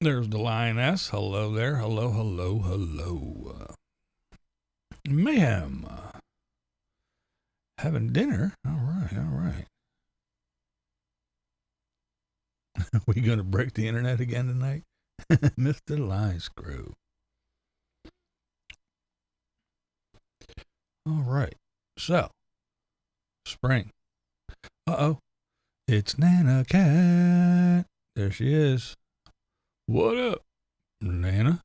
There's the lioness. Hello there. Hello, hello, hello. Mayhem. Having dinner? All right, all right. We going to break the internet again tonight? Mr. Lie Screw. All right. So, spring. Uh-oh. It's Nana Cat. There she is. What up, Nana?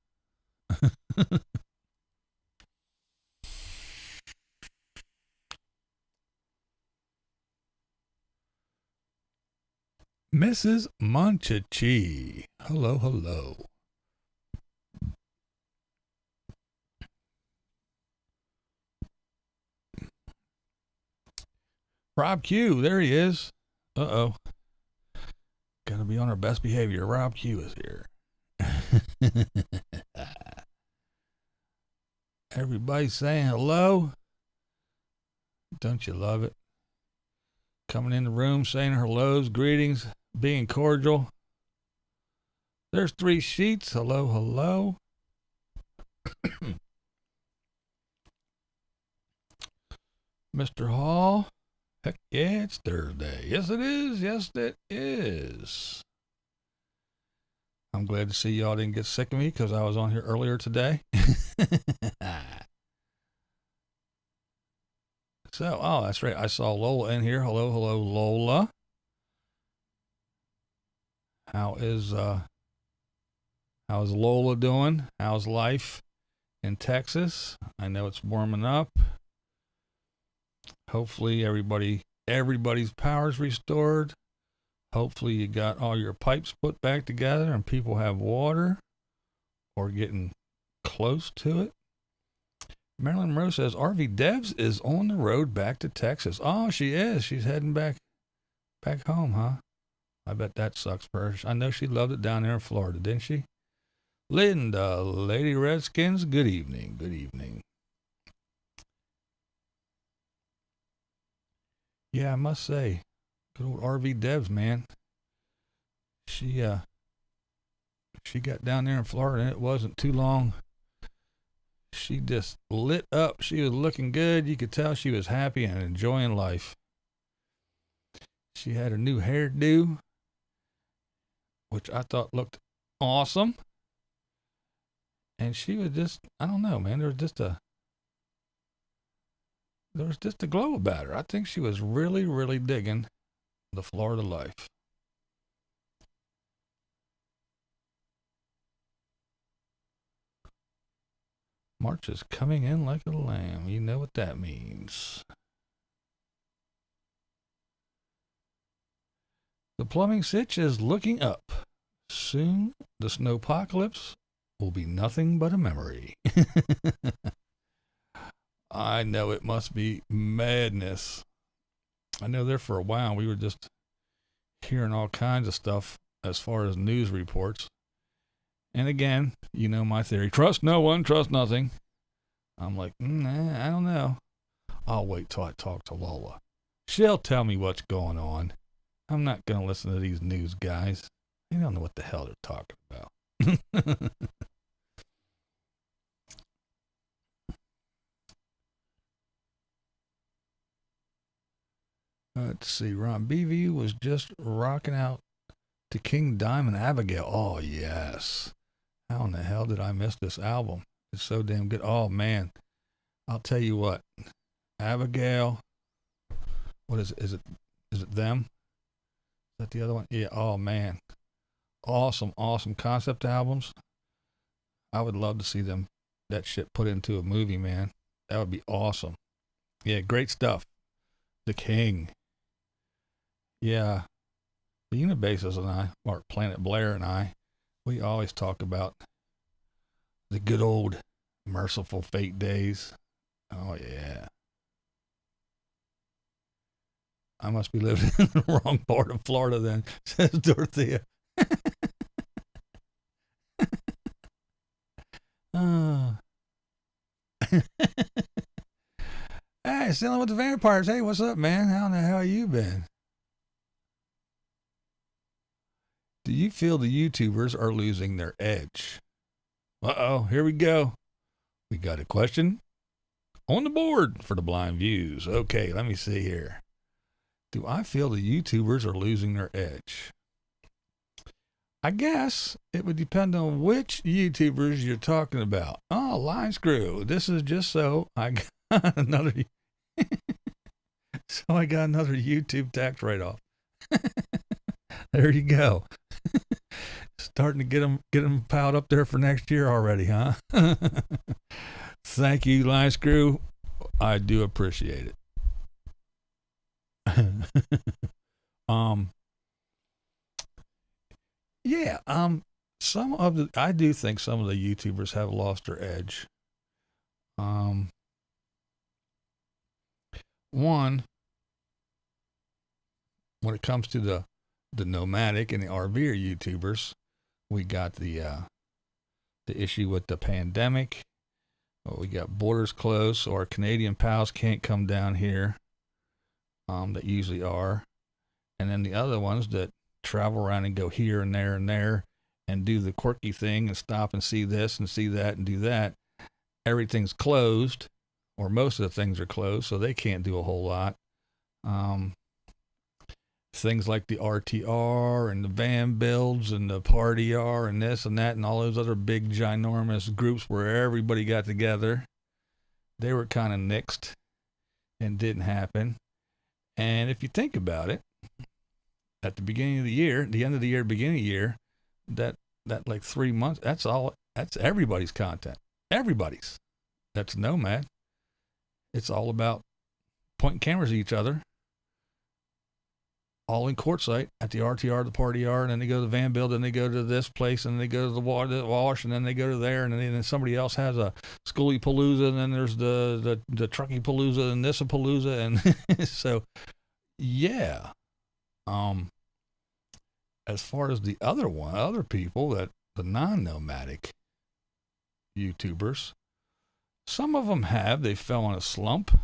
Mrs. Monchichi. Hello, hello. Rob Q, there he is. Uh-oh. Gotta be on our best behavior. Rob Q is here. Everybody's saying hello. Don't you love it? Coming in the room, saying hellos, greetings, being cordial. There's 3 sheets. Hello, hello. Mr. Hall. Heck yeah, it's Thursday. Yes, it is. Yes, it is. I'm glad to see y'all didn't get sick of me because I was on here earlier today. So, oh, that's right. I saw Lola in here. Hello, hello, Lola. How's Lola doing? How's life in Texas? I know it's warming up. Hopefully everybody's power's restored. Hopefully you got all your pipes put back together and people have water or getting close to it. Marilyn Monroe says RV Debs is on the road back to Texas. Oh, she is. She's heading back home, huh? I bet that sucks for her. I know she loved it down there in Florida, didn't she? Linda, Lady Redskins, good evening. Good evening. Yeah, I must say, good old RV Debs, man. She got down there in Florida and it wasn't too long. She just lit up. She was looking good. You could tell she was happy and enjoying life. She had a new hairdo, which I thought looked awesome. And she was just, I don't know, man. There was just a glow about her. I think she was really, really digging the Florida life. March is coming in like a lamb. You know what that means. The plumbing sitch is looking up. Soon, the snowpocalypse will be nothing but a memory. I know it must be madness. I know there for a while we were just hearing all kinds of stuff as far as news reports. And again, you know my theory. Trust no one, trust nothing. I'm like, I don't know. I'll wait till I talk to Lola. She'll tell me what's going on. I'm not going to listen to these news guys. They don't know what the hell they're talking about. Let's see. Ron BV was just rocking out to King Diamond Abigail. Oh, yes. How in the hell did I miss this album? It's so damn good. Oh, man. I'll tell you what. Abigail. What is it? Is it them? Is that the other one? Yeah. Oh, man. Awesome, awesome concept albums. I would love to see that shit put into a movie, man. That would be awesome. Yeah, great stuff. The King. Yeah. The Unabassist and I, or Planet Blair and I, we always talk about the good old Merciful Fate days. Oh, yeah. I must be living in the wrong part of Florida then, says Dorothea. Hey, Stealing with the Vampires. Hey, what's up, man? How in the hell you been? Do you feel the YouTubers are losing their edge? Uh-oh, here we go. We got a question on the board for the Blind Views. Okay, let me see here. Do I feel the YouTubers are losing their edge? I guess it would depend on which YouTubers you're talking about. Oh, Line Screw. This is just so I got another YouTube tax write-off. There you go. Starting to get them piled up there for next year already, huh? Thank you, Line Screw. I do appreciate it. Yeah, I do think some of the YouTubers have lost their edge. One, when it comes to the nomadic and the RVer YouTubers, we got the issue with the pandemic. We got borders closed, so our Canadian pals can't come down here. That usually are, and then the other ones that travel around and go here and there and do the quirky thing and stop and see this and see that and do that. Everything's closed, or most of the things are closed, so they can't do a whole lot. Things like the RTR and the van builds and the party R and this and that and all those other big ginormous groups where everybody got together, they were kind of nixed and didn't happen. And if you think about it, at the beginning of the year, the end of the year, beginning of the year, that like 3 months, that's everybody's content. Everybody's. That's Nomad. It's all about pointing cameras at each other, all in quartzsite at the RTR, the party R, and then they go to the van build, and they go to this place, and they go to the wash, and then they go to there, and then somebody else has a schoolie palooza, and then there's the trucky palooza and this a palooza, and so yeah. As far as the other people, that the non-nomadic YouTubers, some of them they fell in a slump.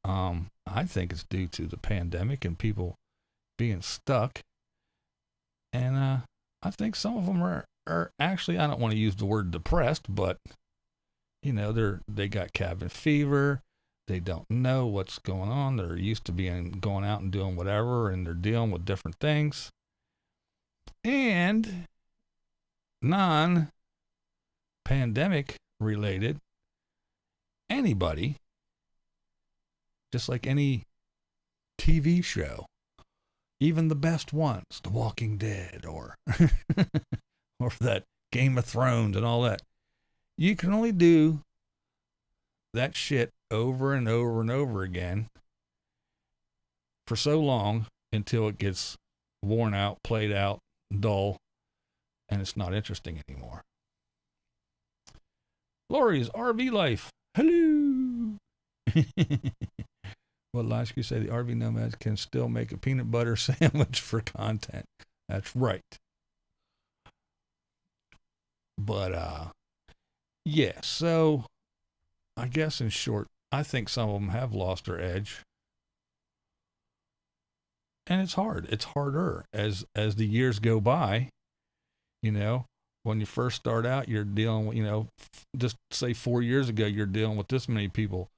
I think it's due to the pandemic and people being stuck. And I think some of them are actually, I don't want to use the word depressed, but you know, they got cabin fever. They don't know what's going on. They're used to going out and doing whatever, and they're dealing with different things. And non-pandemic related, anybody, just like any TV show, even the best ones, The Walking Dead or or that Game of Thrones and all that, you can only do that shit over and over and over again for so long until it gets worn out, played out, dull, and it's not interesting anymore. Lori's RV life. Hello. Well, Lasky said the RV nomads can still make a peanut butter sandwich for content. That's right. But yeah, so I guess in short, I think some of them have lost their edge. And it's hard. It's harder as the years go by. You know, when you first start out, you're dealing with, you know, just say 4 years ago, you're dealing with this many people.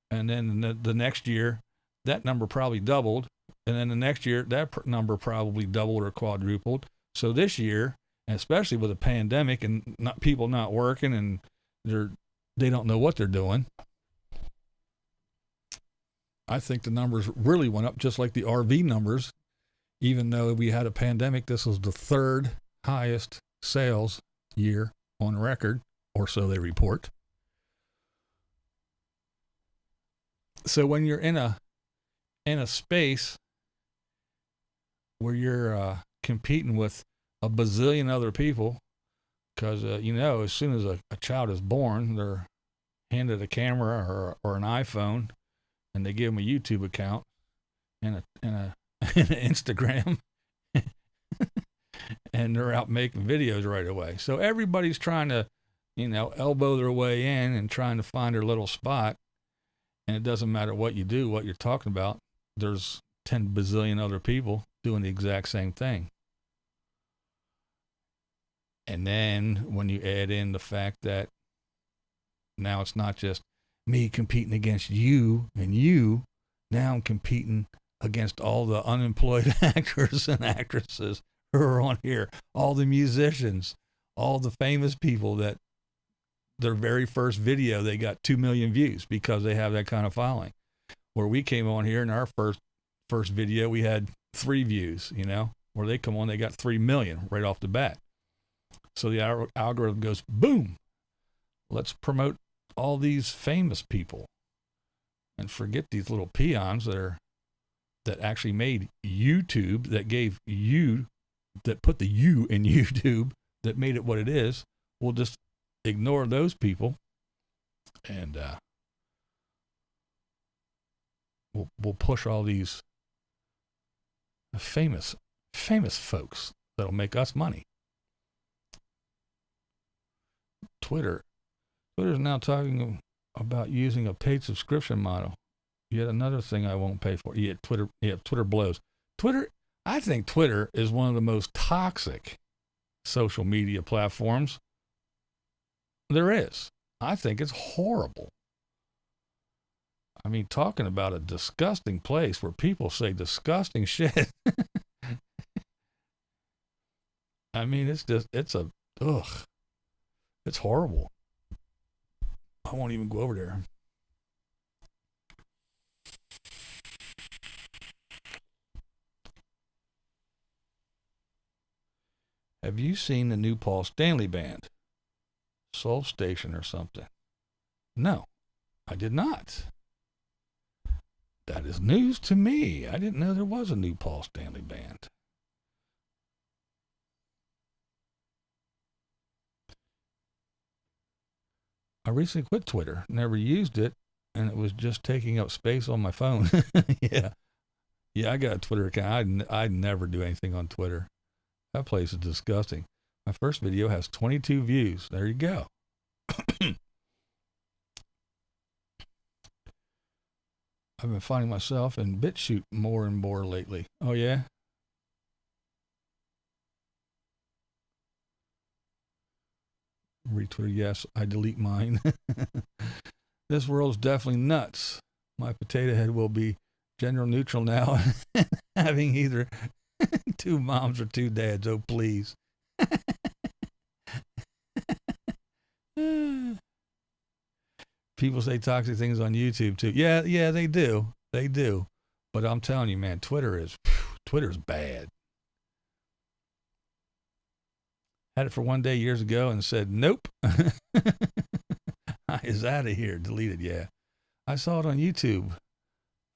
And then the next year, that number probably doubled. And then the next year, that number probably doubled or quadrupled. So this year, and especially with a pandemic and people not working and they don't know what they're doing, I think the numbers really went up, just like the RV numbers. Even though we had a pandemic, this was the third highest sales year on record, or so they report. So when you're in a space where you're competing with a bazillion other people, because you know, as soon as a child is born, they're handed a camera or an iPhone, and they give them a YouTube account and an Instagram, and they're out making videos right away. So everybody's trying to, you know, elbow their way in and trying to find their little spot. And it doesn't matter what you do, what you're talking about. There's 10 bazillion other people doing the exact same thing. And then when you add in the fact that now it's not just me competing against you and you, now I'm competing against all the unemployed actors and actresses who are on here, all the musicians, all the famous people that their very first video, they got 2 million views because they have that kind of following. Where we came on here in our first video, we had 3 views, you know, where they come on, they got 3 million right off the bat. So the algorithm goes, boom, let's promote all these famous people and forget these little peons that actually made YouTube, that put the U in YouTube, that made it what it is. We'll just ignore those people and we'll push all these famous folks that'll make us money. Twitter's now talking about using a paid subscription model. Yet another thing I won't pay for. Yeah, Twitter blows. I think Twitter is one of the most toxic social media platforms there is. I think it's horrible. I mean, talking about a disgusting place where people say disgusting shit. I mean, it's horrible. I won't even go over there. Have you seen the new Paul Stanley band? Soul Station or something? No, I did not. That is news to me. I didn't know there was a new Paul Stanley band. I recently quit Twitter, never used it, and it was just taking up space on my phone. Yeah, I got a Twitter account. I'd never do anything on Twitter. That place is disgusting. My first video has 22 views. There you go. I've been finding myself in BitChute more and more lately. Oh, yeah? Retweet, yes. I delete mine. This world's definitely nuts. My potato head will be gender neutral now, having either 2 moms or 2 dads. Oh, please. People say toxic things on YouTube too. Yeah, they do. They do. But I'm telling you, man, Twitter's bad. Had it for one day years ago and said, nope. Is out of here. Deleted, yeah. I saw it on YouTube.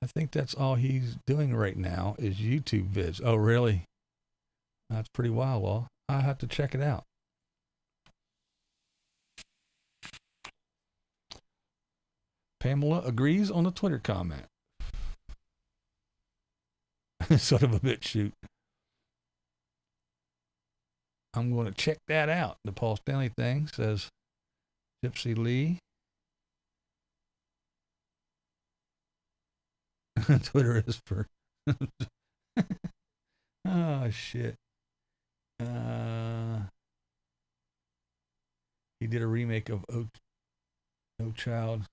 I think that's all he's doing right now is YouTube vids. Oh, really? That's pretty wild. Well, I'll have to check it out. Pamela agrees on the Twitter comment. Sort of a BitChute. I'm going to check that out. The Paul Stanley thing, says Gypsy Lee. Twitter is for... Oh, shit. He did a remake of Oh Child.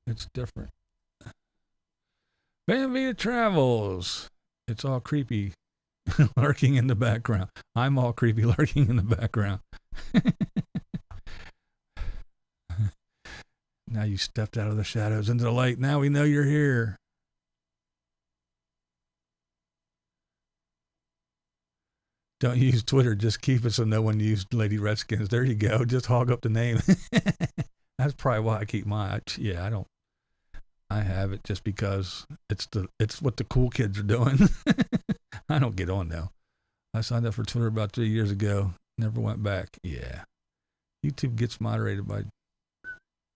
It's different. Van Vita Travels. It's all creepy lurking in the background. I'm all creepy lurking in the background. Now you stepped out of the shadows into the light. Now we know you're here. Don't use Twitter. Just keep it so no one used Lady Redskins. There you go. Just hog up the name. That's probably why I keep mine. I have it just because it's what the cool kids are doing. I don't get on though. I signed up for Twitter about 3 years ago. Never went back. Yeah. YouTube gets moderated by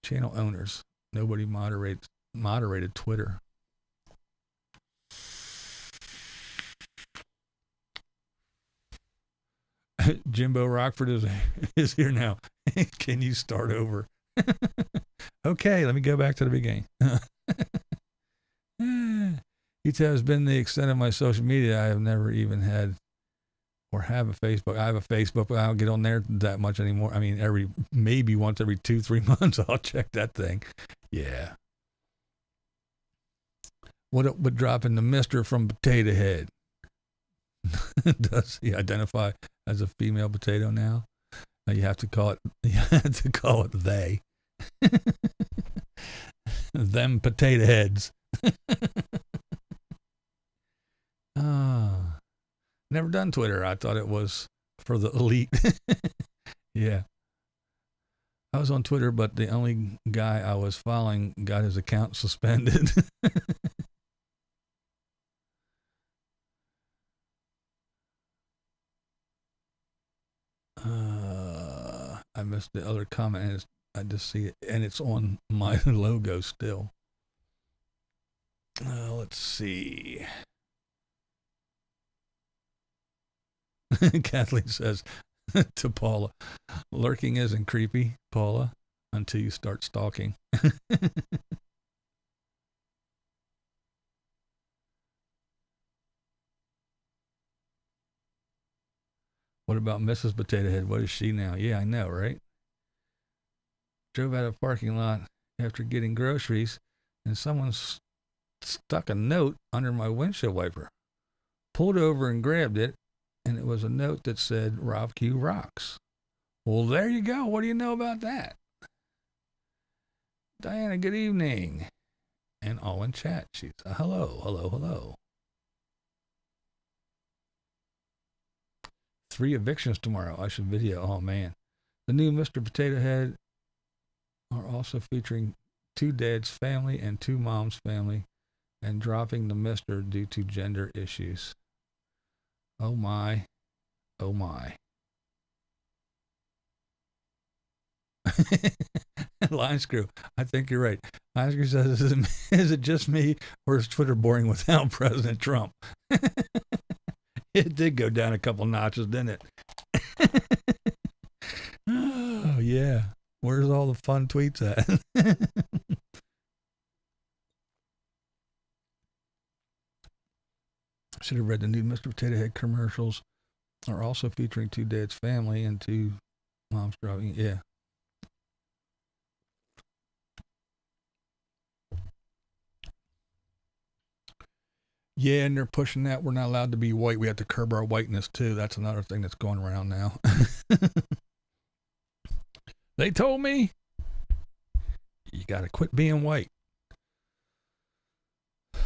channel owners. Nobody moderated Twitter. Jimbo Rockford is here now. Can you start over? Okay, let me go back to the beginning. YouTube has been the extent of my social media. I have never even had or have a Facebook. I have a Facebook, but I don't get on there that much anymore. I mean, maybe once every 2-3 months, I'll check that thing. Yeah. What would drop in the Mister from Potato Head? Does he identify as a female potato now? You have to call it. You have to call it they. Them potato heads. Never done Twitter. I thought it was for the elite. Yeah. I was on Twitter, but the only guy I was following got his account suspended. I missed the other comment. And I just see it, and it's on my logo still. Let's see. Kathleen says to Paula, lurking isn't creepy, Paula, until you start stalking. What about Mrs. Potato Head? What is she now? Yeah, I know, right? Drove out of a parking lot after getting groceries, and someone stuck a note under my windshield wiper. Pulled over and grabbed it, and it was a note that said, Rob Q rocks. Well, there you go. What do you know about that? Diana, good evening. And all in chat. She's hello, hello, hello. 3 evictions tomorrow. I should video. Oh, man. The new Mr. Potato Head are also featuring 2 dads' family and 2 moms' family, and dropping the Mr. due to gender issues. Oh, my. Oh, my. Line Screw. I think you're right. Line Screw says, is it just me, or is Twitter boring without President Trump? It did go down a couple notches, didn't it? Oh, yeah. Where's all the fun tweets at? Should have read the new Mr. Potato Head commercials are also featuring 2 dads' family and 2 moms driving. Yeah. Yeah, and they're pushing that. We're not allowed to be white. We have to curb our whiteness, too. That's another thing that's going around now. They told me you got to quit being white.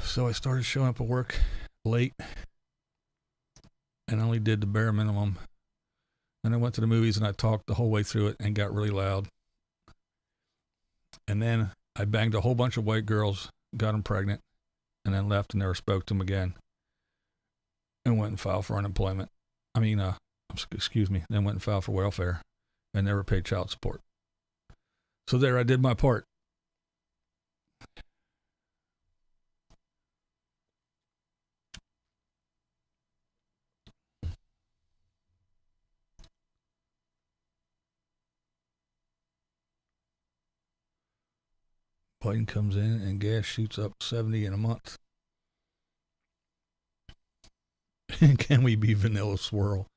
So I started showing up at work late and only did the bare minimum. And I went to the movies and I talked the whole way through it and got really loud. And then I banged a whole bunch of white girls, got them pregnant, and then left and never spoke to them again. And went and filed for unemployment. Then went and filed for welfare and never paid child support. So there, I did my part. Biden comes in and gas shoots up 70 in a month. Can we be Vanilla Swirl?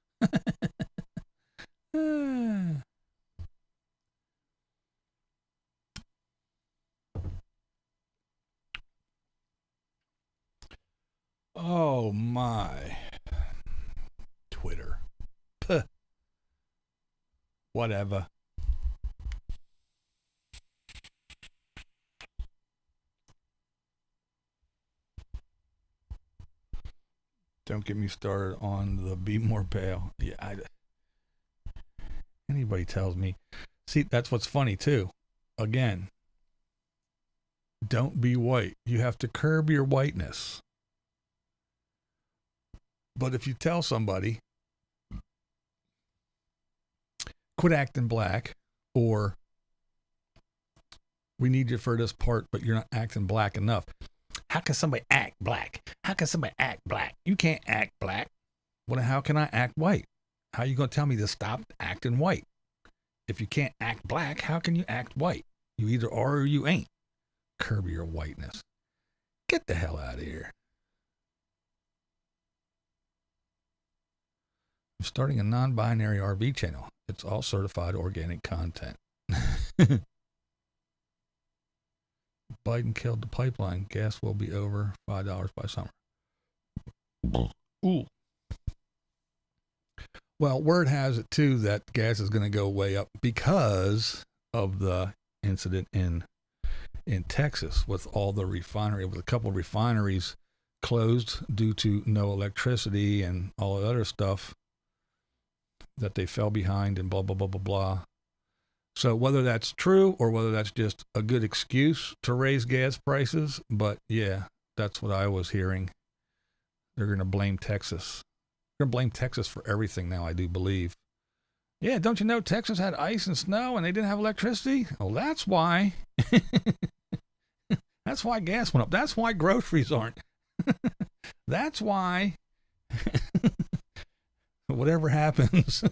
Oh my. Twitter. Puh. Whatever. Don't get me started on the Be More Pale. Yeah, anybody tells me. See, that's what's funny too. Again, don't be white. You have to curb your whiteness. But if you tell somebody, quit acting black, or we need you for this part, but you're not acting black enough. How can somebody act black? How can somebody act black? You can't act black. Well, how can I act white? How are you going to tell me to stop acting white? If you can't act black, how can you act white? You either are or you ain't. Curb your whiteness. Get the hell out of here. I'm starting a non-binary RV channel. It's all certified organic content. Biden killed the pipeline. Gas will be over $5 by summer. Ooh. Well, word has it, too, that gas is going to go way up because of the incident in Texas with all the refinery, with a couple of refineries closed due to no electricity and all the other stuff that they fell behind and blah, blah, blah, blah, blah. So whether that's true or whether that's just a good excuse to raise gas prices, but yeah, that's what I was hearing. They're going to blame Texas. They're going to blame Texas for everything now, I do believe. Yeah, don't you know Texas had ice and snow and they didn't have electricity? Oh, that's why. That's why gas went up. That's why groceries aren't. That's why whatever happens.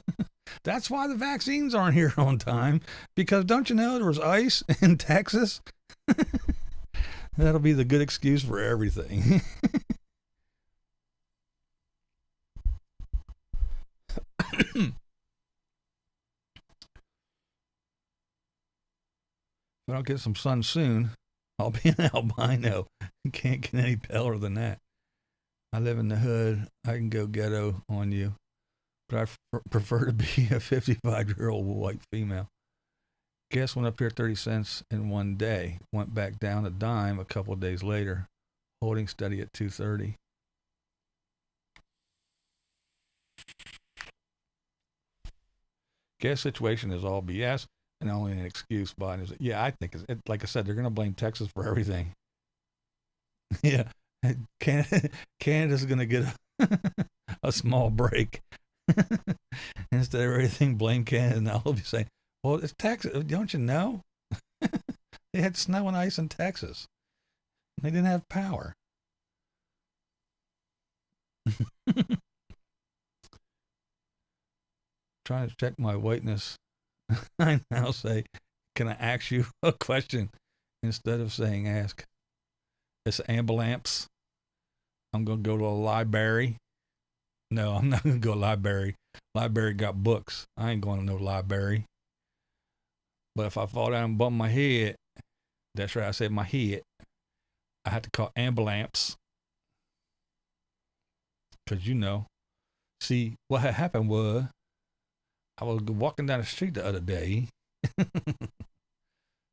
That's why the vaccines aren't here on time. Because don't you know there was ice in Texas? That'll be the good excuse for everything. If I don't get some sun soon, I'll be an albino. Can't get any paler than that. I live in the hood. I can go ghetto on you. But I prefer to be a 55-year-old white female. Gas went up here 30 cents in one day. Went back down a dime a couple of days later. Holding steady at $2.30. Gas situation is all BS. And only an excuse. Biden is, yeah, I think it's, like I said, they're going to blame Texas for everything. Yeah, Canada's going to get a small break. Instead of everything, blame Canada. And I'll be saying, well, it's Texas. Don't you know? They had snow and ice in Texas. They didn't have power. Trying to check my whiteness. I now say, can I ask you a question instead of saying ask? It's ambulance. I'm going to go to a library. No, I'm not going to go to a library. Library got books. I ain't going to no library. But if I fall down and bump my head, that's right, I said my head, I have to call ambulance. Because, you know, see, what had happened was, I was walking down the street the other day.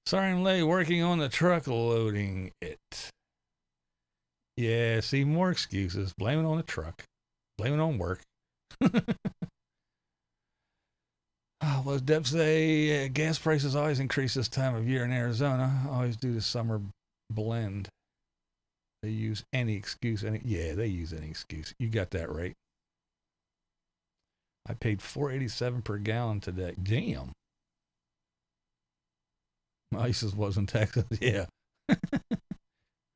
Sergeant Lay working on the truck loading it. Yeah, see, more excuses. Blame it on the truck. Blame it on work. Well, as Deb say, gas prices always increase this time of year in Arizona. Always do the summer blend. They use any excuse. Yeah, they use any excuse. You got that right. I paid $4.87 per gallon today. Damn. ISIS was in Texas. Yeah.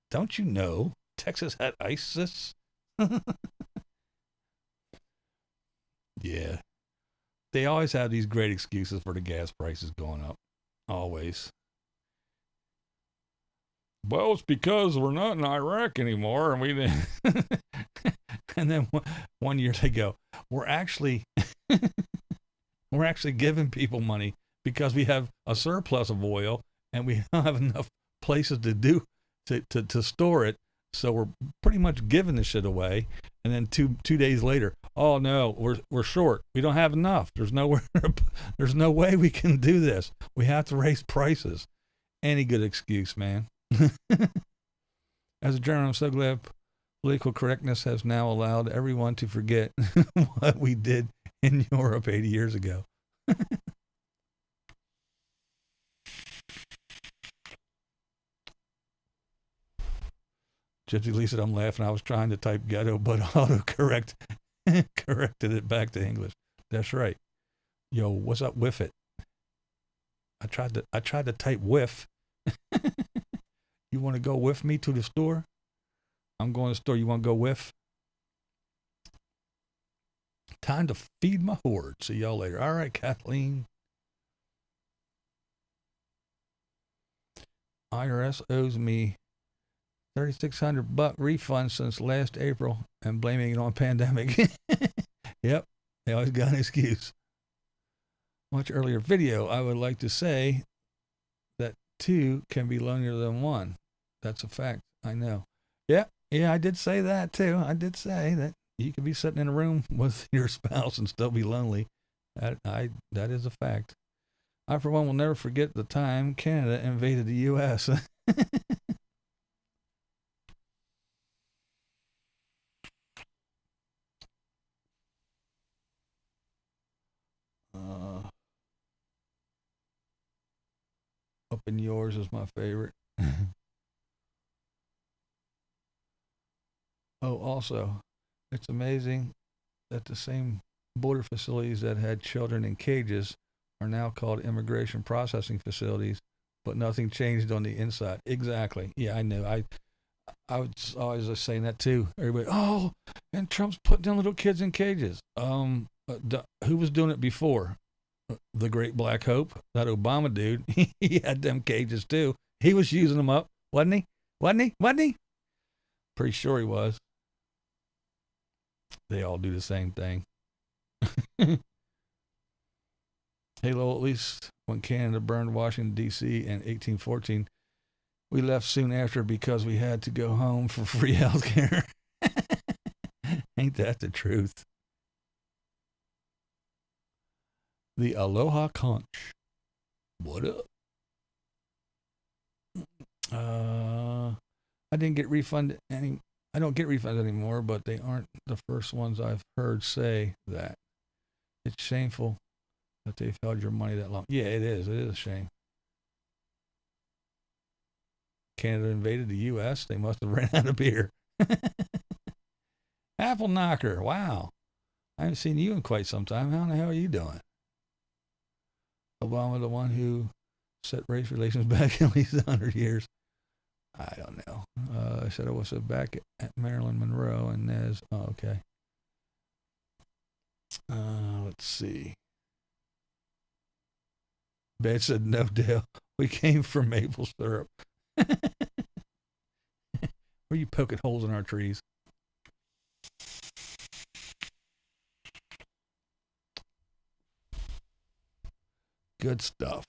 Don't you know Texas had ISIS? Yeah. They always have these great excuses for the gas prices going up. Always. Well, it's because we're not in Iraq anymore, and we didn't. And then one year they go, we're actually giving people money because we have a surplus of oil and we don't have enough places to store it. So we're pretty much giving this shit away. And then two days later, oh no, we're short. We don't have enough. There's no way we can do this. We have to raise prices. Any good excuse, man. As a German, I'm so glad political correctness has now allowed everyone to forget what we did in Europe 80 years ago. Gypsy Lee said, I'm laughing. I was trying to type ghetto, but autocorrect corrected it back to English. That's right. Yo, what's up with it? I tried to type whiff. You want to go with me to the store? I'm going to the store. You want to go with? Time to feed my horde. See y'all later. All right, Kathleen. IRS owes me $3,600 refund since last April and blaming it on pandemic. Yep. They always got an excuse. Much earlier video, I would like to say that two can be lonelier than one. That's a fact. I know. Yeah, I did say that too. I did say that you could be sitting in a room with your spouse and still be lonely. That is a fact. I, for one, will never forget the time Canada invaded the U.S. Up in yours is my favorite. Oh, also, it's amazing that the same border facilities that had children in cages are now called immigration processing facilities, but nothing changed on the inside. Exactly. Yeah, I know. I was always just saying that too. Everybody, oh, and Trump's putting down little kids in cages. Who was doing it before? The Great Black Hope, that Obama dude. He had them cages too. He was using them up, wasn't he? Wasn't he? Pretty sure he was. They all do the same thing. Hey, Lowell, at least when Canada burned Washington, D.C. in 1814, we left soon after because we had to go home for free health care. Ain't that the truth? The Aloha Conch. What up? I didn't get refunded any. I don't get refunds anymore, but they aren't the first ones I've heard say that. It's shameful that they've held your money that long. Yeah, it is. It is a shame. Canada invaded the U.S. They must have ran out of beer. Apple Knocker. Wow. I haven't seen you in quite some time. How the hell are you doing? Obama, the one who set race relations back at least 100 years. I don't know. I said I was back at Marilyn Monroe and Nez. Oh, okay. Let's see. Bed said, no, Dale. We came from maple syrup. Where are you poking holes in our trees? Good stuff.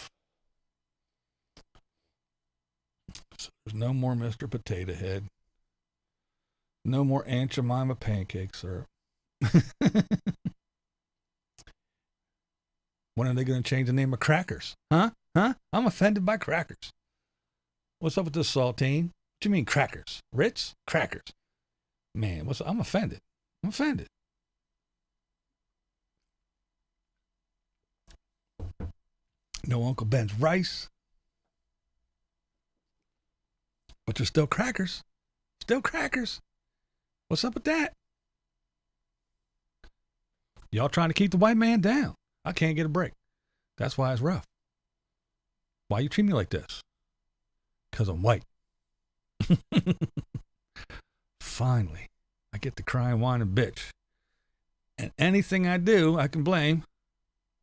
So there's no more Mr. Potato Head. No more Aunt Jemima pancake syrup. When are they going to change the name of crackers? Huh? I'm offended by crackers. What's up with this, Saltine? What you mean crackers? Ritz? Crackers. Man, I'm offended. I'm offended. No Uncle Ben's rice. But they're still crackers. Still crackers. What's up with that? Y'all trying to keep the white man down. I can't get a break. That's why it's rough. Why you treat me like this? Because I'm white. Finally, I get to cry and whine and bitch. And anything I do, I can blame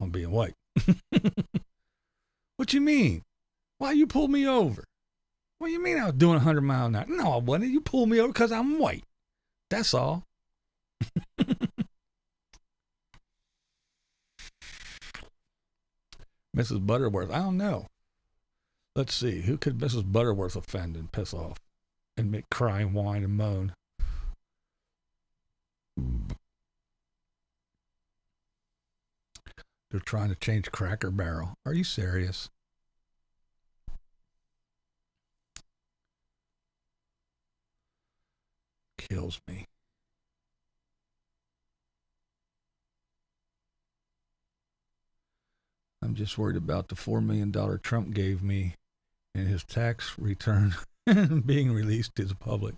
on being white. What you mean? Why you pulled me over? What you mean I was doing 100 miles an hour? No, I wasn't. You pulled me over because I'm white. That's all. Mrs. Butterworth, I don't know. Let's see. Who could Mrs. Butterworth offend and piss off and make cry and whine and moan? They're trying to change Cracker Barrel. Are you serious? Kills me. I'm just worried about the $4 million Trump gave me and his tax return being released to the public.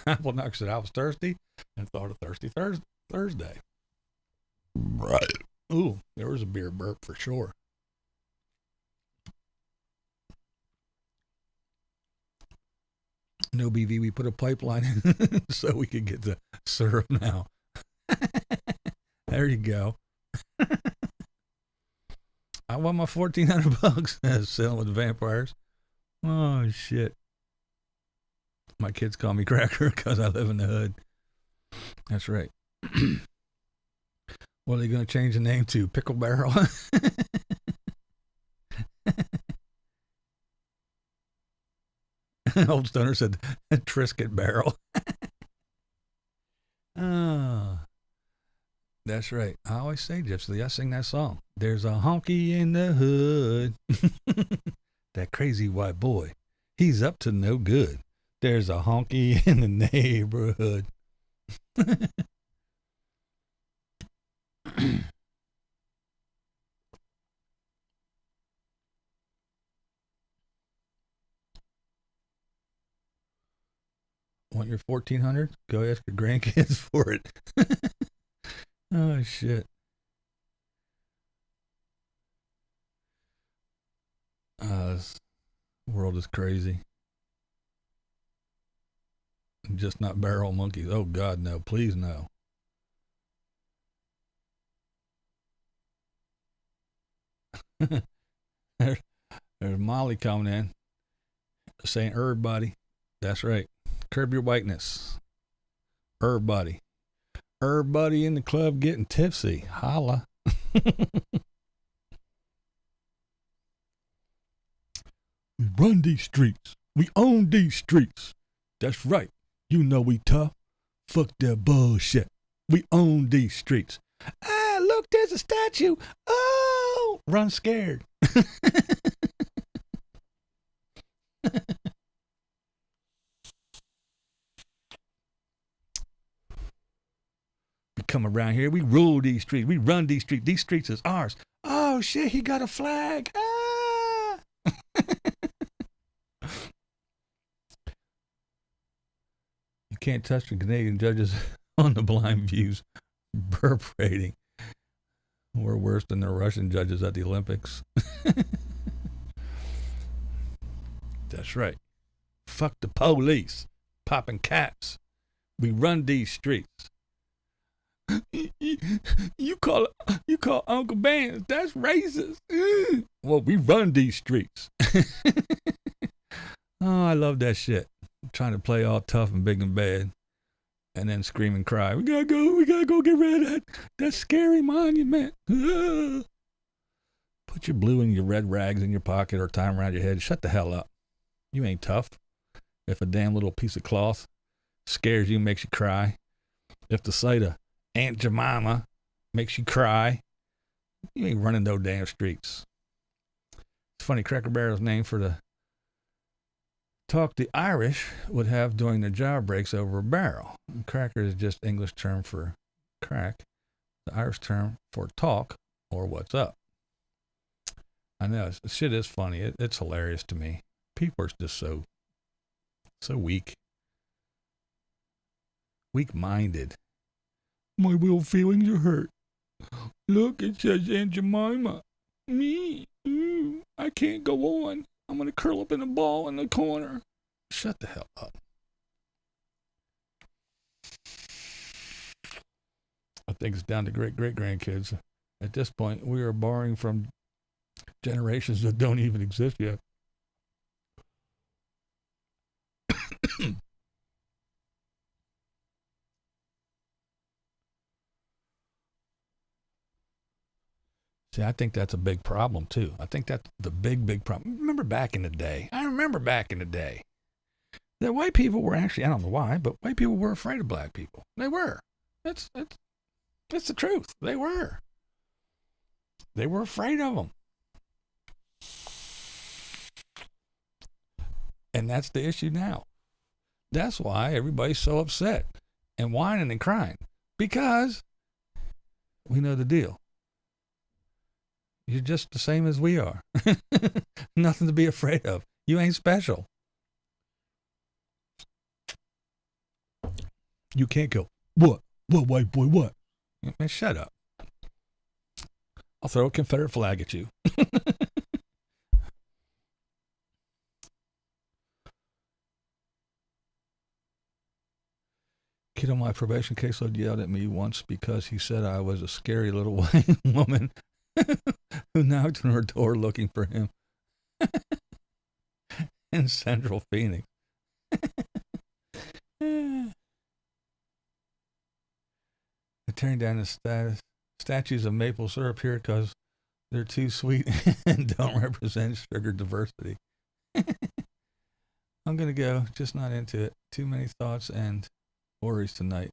Apple Knock said I was thirsty and thought of Thirsty Thursday. Right. Ooh, there was a beer burp for sure. No BV, we put a pipeline in so we could get the syrup now. There you go. I want my $1,400 selling with vampires. Oh, shit. My kids call me Cracker because I live in the hood. That's right. What are they going to change the name to? Pickle Barrel? Old Stoner said Triscuit Barrel. Oh, that's right. I always say, Gypsy, I sing that song. There's a honky in the hood. That crazy white boy. He's up to no good. There's a honky in the neighborhood. Want your 1400? Go ask your grandkids for it. Oh, shit. This world is crazy. Just not barrel monkeys. Oh, God, no. Please, no. There's Molly coming in saying, everybody. That's right. Curb your whiteness. Everybody. Everybody in the club getting tipsy. Holla. We run these streets. We own these streets. That's right. You know we tough. Fuck that bullshit. We own these streets. Ah, look, there's a statue. Oh, run scared. We come around here. We rule these streets. We run these streets. These streets is ours. Oh, shit, he got a flag. Ah. You can't touch the Canadian judges on the BlindViews burp rating. We're worse than the Russian judges at the Olympics. That's right. Fuck the police. Popping caps. We run these streets. You call Uncle Ben, that's racist. Well, we run these streets. Oh, I love that shit. Trying to play all tough and big and bad, and then scream and cry. We gotta go get rid of that scary monument. Put your blue and your red rags in your pocket or tie them around your head. Shut the hell up. You ain't tough. If a damn little piece of cloth scares you, makes you cry. If the sight of Aunt Jemima makes you cry, you ain't running no damn streets. It's funny, Cracker Barrel's name for the talk the Irish would have during their job breaks over a barrel. And cracker is just English term for crack, the Irish term for talk or what's up. I know, shit is funny. It's hilarious to me. People are just so weak. Weak-minded. My real feelings are hurt. Look, it says Aunt Jemima. Me. I can't go on. I'm going to curl up in a ball in the corner. Shut the hell up. I think it's down to great-great-grandkids. At this point, we are borrowing from generations that don't even exist yet. See, I think that's a big problem, too. I think that's the big problem. Remember back in the day. I remember back in the day that white people were actually, I don't know why, but white people were afraid of black people. They were. It's the truth. They were. They were afraid of them. And that's the issue now. That's why everybody's so upset and whining and crying. Because we know the deal. You're just the same as we are. Nothing to be afraid of. You ain't special. You can't go, what? What, white boy, what? Man, shut up. I'll throw a Confederate flag at you. Kid on my probation caseload yelled at me once because he said I was a scary little white woman who knocked on her door looking for him in Central Phoenix. tearing down the statues of maple syrup here because they're too sweet and don't represent sugar diversity. I'm going to go. Just not into it. Too many thoughts and worries tonight.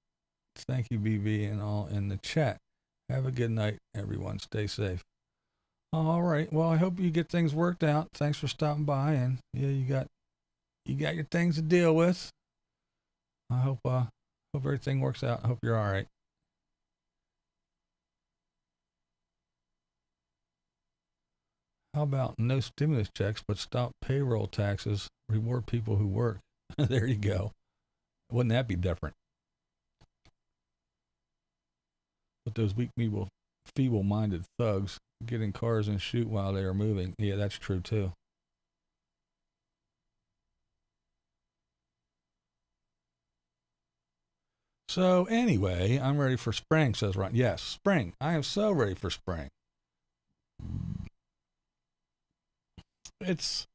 Thank you, BB, and all in the chat. Have a good night, everyone. Stay safe. All right. Well, I hope you get things worked out. Thanks for stopping by. And yeah, you got your things to deal with. I hope everything works out. I hope you're all right. How about no stimulus checks, but stop payroll taxes, reward people who work? There you go. Wouldn't that be different? But those weak, feeble-minded thugs get in cars and shoot while they are moving. Yeah, that's true too. So anyway, I'm ready for spring, says Ron. Yes, spring. I am so ready for spring. It's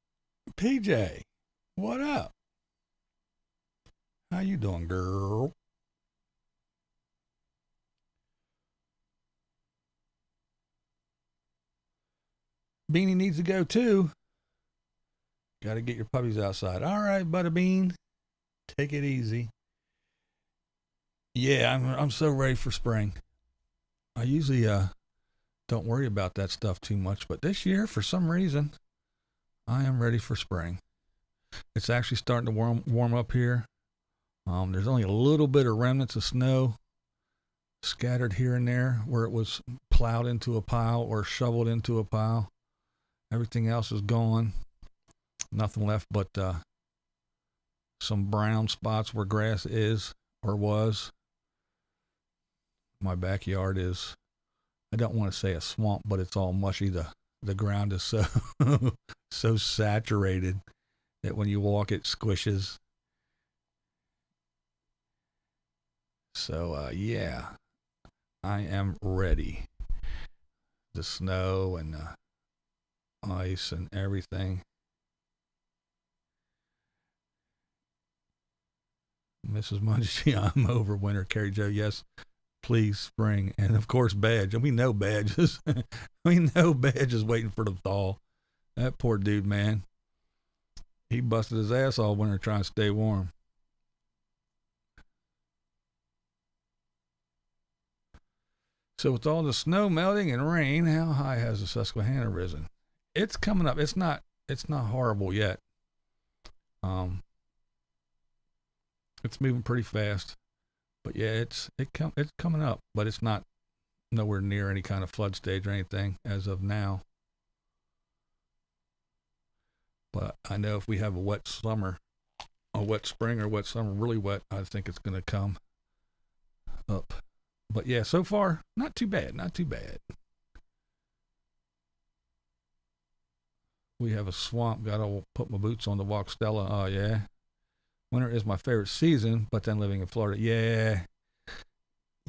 PJ. What up? How you doing, girl? Beanie needs to go too. Got to get your puppies outside. All right, Butterbean. Take it easy. Yeah, I'm so ready for spring. I usually don't worry about that stuff too much, but this year, for some reason, I am ready for spring. It's actually starting to warm up here. There's only a little bit of remnants of snow scattered here and there where it was plowed into a pile or shoveled into a pile. Everything else is gone. Nothing left but some brown spots where grass is or was. My backyard is, I don't want to say a swamp, but it's all mushy. The ground is so so saturated that when you walk it squishes. So yeah, I am ready. The snow and the ice and everything. Mrs. Munchie, I'm over winter. Carrie Joe, yes, please, spring. And of course, Badge. We know Badge is waiting for the thaw. That poor dude, man. He busted his ass all winter trying to stay warm. So with all the snow melting and rain, how high has the Susquehanna risen? It's coming up. It's not horrible yet. It's moving pretty fast. But yeah, it's coming up, but it's not nowhere near any kind of flood stage or anything as of now. But I know if we have a wet spring or wet summer, really wet, I think it's going to come up. But yeah, so far, not too bad. We have a swamp. Got to put my boots on to walk Stella. Oh, yeah. Winter is my favorite season, but then living in Florida, yeah,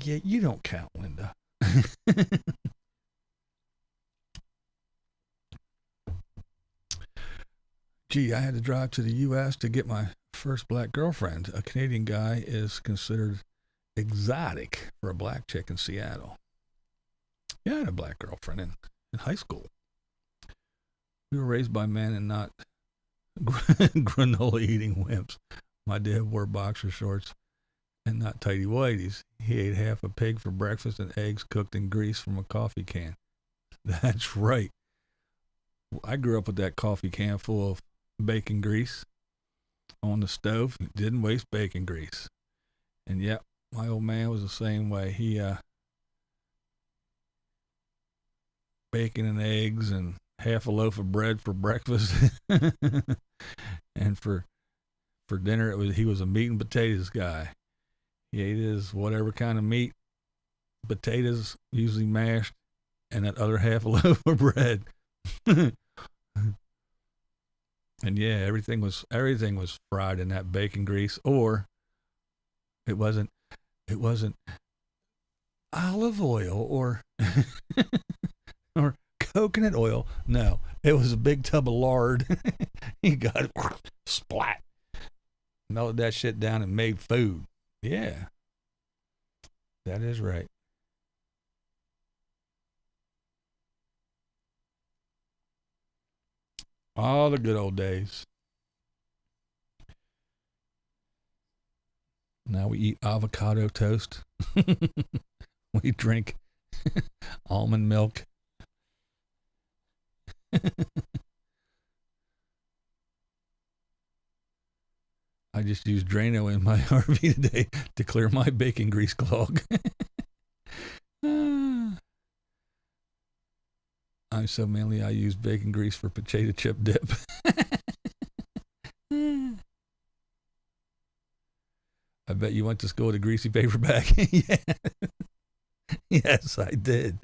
you don't count, Linda. Gee, I had to drive to the U.S. to get my first black girlfriend. A Canadian guy is considered exotic for a black chick in Seattle. Yeah, I had a black girlfriend in high school. We were raised by men and not granola-eating wimps. My dad wore boxer shorts and not tighty whities. He ate half a pig for breakfast and eggs cooked in grease from a coffee can. That's right. I grew up with that coffee can full of bacon grease on the stove. Didn't waste bacon grease. And yep, my old man was the same way. He bacon and eggs and half a loaf of bread for breakfast. And for dinner, he was a meat and potatoes guy. He ate his whatever kind of meat, potatoes, usually mashed, and that other half a loaf of bread. And yeah, everything was fried in that bacon grease, or it wasn't olive oil or or coconut oil. No, it was a big tub of lard. He got it, splat. Melted that shit down and made food. Yeah. That is right. All the good old days. Now we eat avocado toast. We drink almond milk. I just used Drano in my RV today to clear my bacon grease clog. I'm so manly I use bacon grease for potato chip dip. I bet you went to school with a greasy paper bag. Yeah. Yes, I did.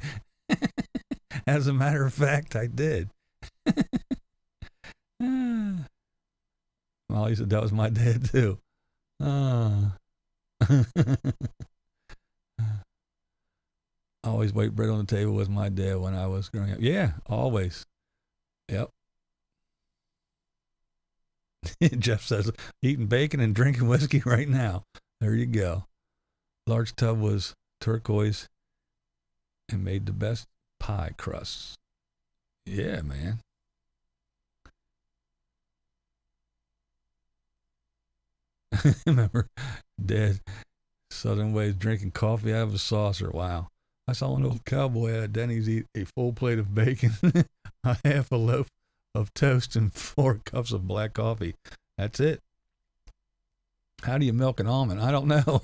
As a matter of fact, I did. Molly said that was my dad too. Always white bread on the table was my dad when I was growing up. Yeah, always. Yep. Jeff says, eating bacon and drinking whiskey right now. There you go. Large tub was turquoise and made the best pie crusts. Yeah, man. Remember Dad Southern ways drinking coffee out of a saucer. Wow. I saw an old cowboy at Denny's eat a full plate of bacon, a half a loaf of toast, and 4 cups of black coffee. That's it. How do you milk an almond? I don't know.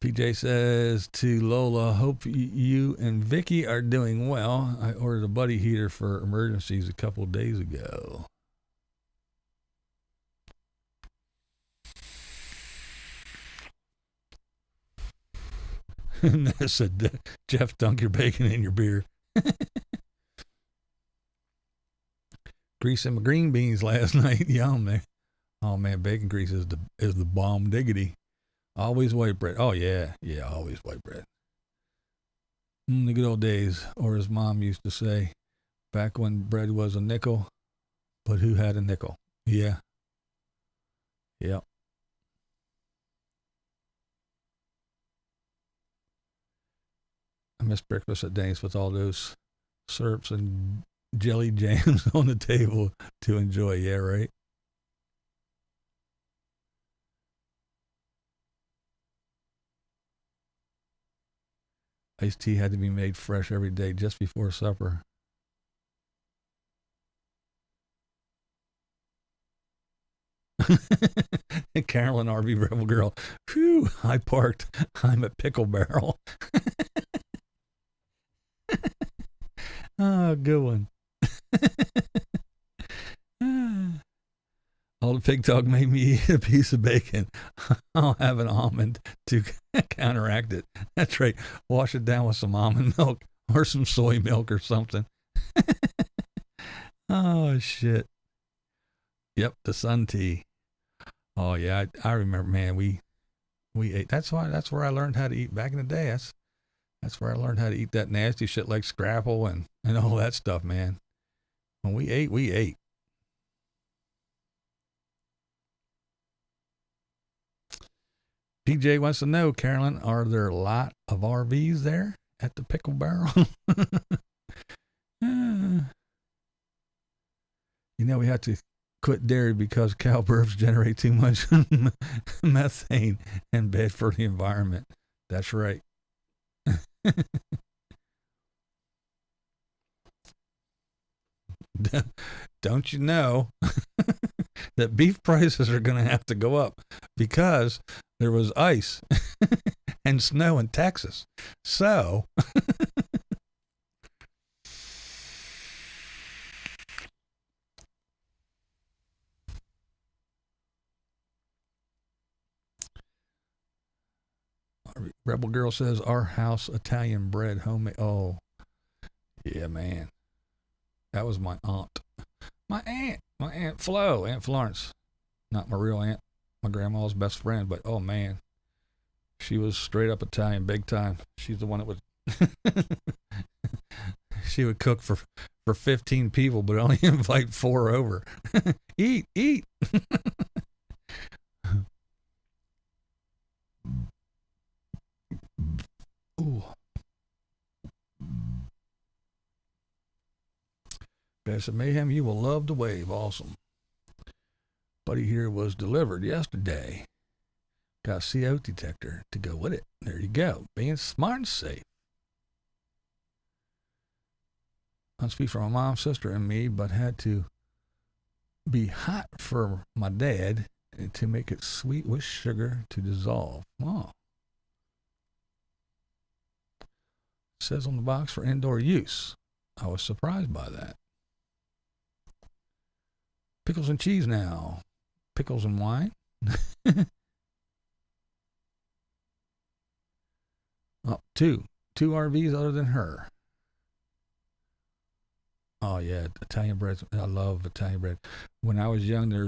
PJ says to Lola, hope you and Vicky are doing well. I ordered a buddy heater for emergencies a couple of days ago. Said, Jeff, dunk your bacon in your beer. Grease in my green beans last night. Yum, man. Oh man, bacon grease is the bomb diggity. Always white bread. Oh yeah, always white bread. The good old days, or as Mom used to say, back when bread was a nickel, but who had a nickel? Yeah. Yep. I miss breakfast at Denny's with all those syrups and jelly jams on the table to enjoy. Yeah, right? Iced tea had to be made fresh every day just before supper. Carolyn RV Rebel Girl. Phew, I parked. I'm at Pickle Barrel. Oh, good one. Old Pig Dog made me eat a piece of bacon. I'll have an almond to counteract it. That's right. Wash it down with some almond milk or some soy milk or something. Oh, shit. Yep, the sun tea. Oh, yeah, I remember, man, we ate. That's where I learned how to eat back in the day. That's where I learned how to eat that nasty shit like scrapple and all that stuff, man. When we ate, we ate. PJ wants to know, Carolyn, are there a lot of RVs there at the Pickle Barrel? You know, we have to quit dairy because cow burps generate too much methane and bad for the environment. That's right. Don't you know that beef prices are going to have to go up because there was ice and snow in Texas. So Rebel Girl says our house Italian bread homemade. Oh, yeah, man. That was my aunt. My Aunt Flo, Aunt Florence. Not my real aunt, my grandma's best friend, but oh man. She was straight up Italian, big time. She's the one that would she would cook for 15 people, but only invite 4 over. Eat. Ooh. Pastor Mayhem, you will love the wave. Awesome. Buddy here was delivered yesterday. Got a CO detector to go with it. There you go. Being smart and safe. I speak for my mom, sister, and me, but had to be hot for my dad to make it sweet with sugar to dissolve. Oh. It says on the box for indoor use. I was surprised by that. Pickles and cheese now. Pickles and wine. Oh, two RVs other than her. Oh yeah, Italian bread. I love Italian bread. When I was young, there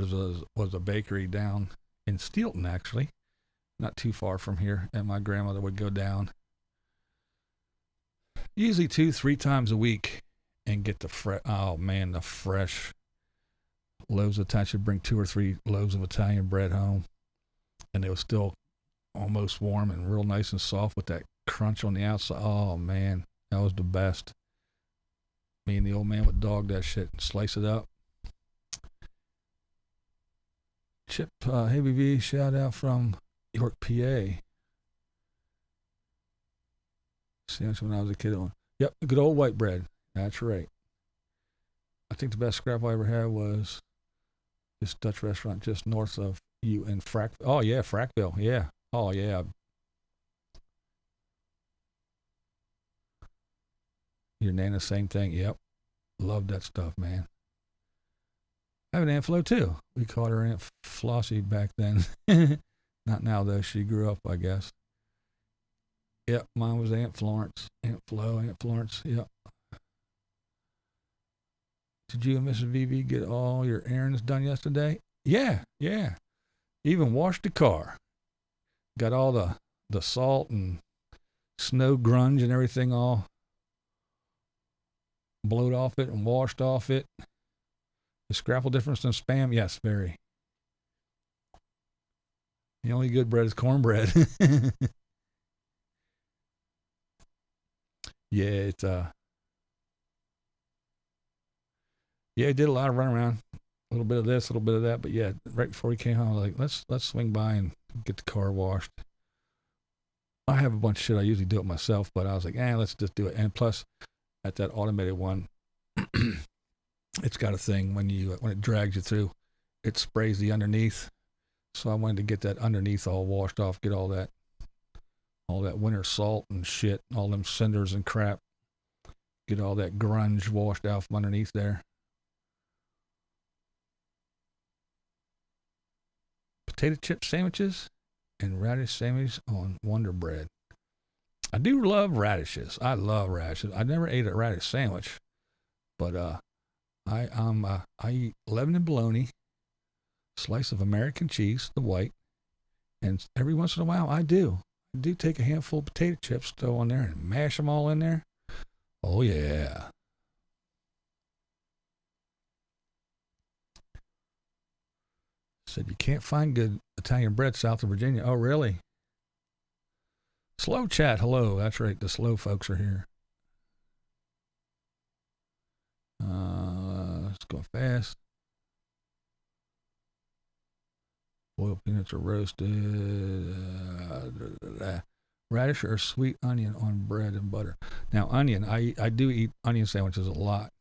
was a bakery down in Steelton, actually, not too far from here, and my grandmother would go down usually 2-3 times a week and get the fresh loaves of Italian. She'd bring 2 or 3 loaves of Italian bread home, and it was still almost warm and real nice and soft with that crunch on the outside. Oh man, that was the best. Me and the old man would dog that shit and slice it up. Chip Heavy V, shout out from York, PA. Sandwich when I was a kid. Yep, good old white bread. That's right. I think the best scrap I ever had was this Dutch restaurant just north of you in Oh yeah, Frackville. Yeah. Oh yeah. Your Nana, same thing. Yep. Love that stuff, man. I have an Aunt Flo, too. We called her Aunt Flossie back then. Not now, though. She grew up, I guess. Yep. Mine was Aunt Florence. Aunt Flo, Aunt Florence. Yep. Did you and Mrs. VV get all your errands done yesterday? Yeah. Even washed the car. Got all the salt and snow grunge and everything all blowed off it and washed off it. The scrapple difference than Spam? Yes, very. The only good bread is cornbread. Yeah, it's yeah, I did a lot of run around. A little bit of this, a little bit of that, but yeah, right before we came home, I was like, let's swing by and get the car washed. I have a bunch of shit I usually do it myself, but I was like, let's just do it. And plus, at that automated one, it's got a thing when it drags you through, it sprays the underneath. So I wanted to get that underneath all washed off, get all that winter salt and shit, all them cinders and crap, get all that grunge washed out from underneath there. Potato chip sandwiches and radish sandwiches on Wonder Bread. I do love radishes. I love radishes. I never ate a radish sandwich, but I eat Lebanon bologna, slice of American cheese, the white, and every once in a while I do take a handful of potato chips, throw on there, and mash them all in there. Oh yeah. Said you can't find good Italian bread south of Virginia. Oh really? Slow chat, hello. That's right, the slow folks are here. Let's go fast. Boiled peanuts are roasted. Radish or sweet onion on bread and butter. Now, onion, I do eat onion sandwiches a lot.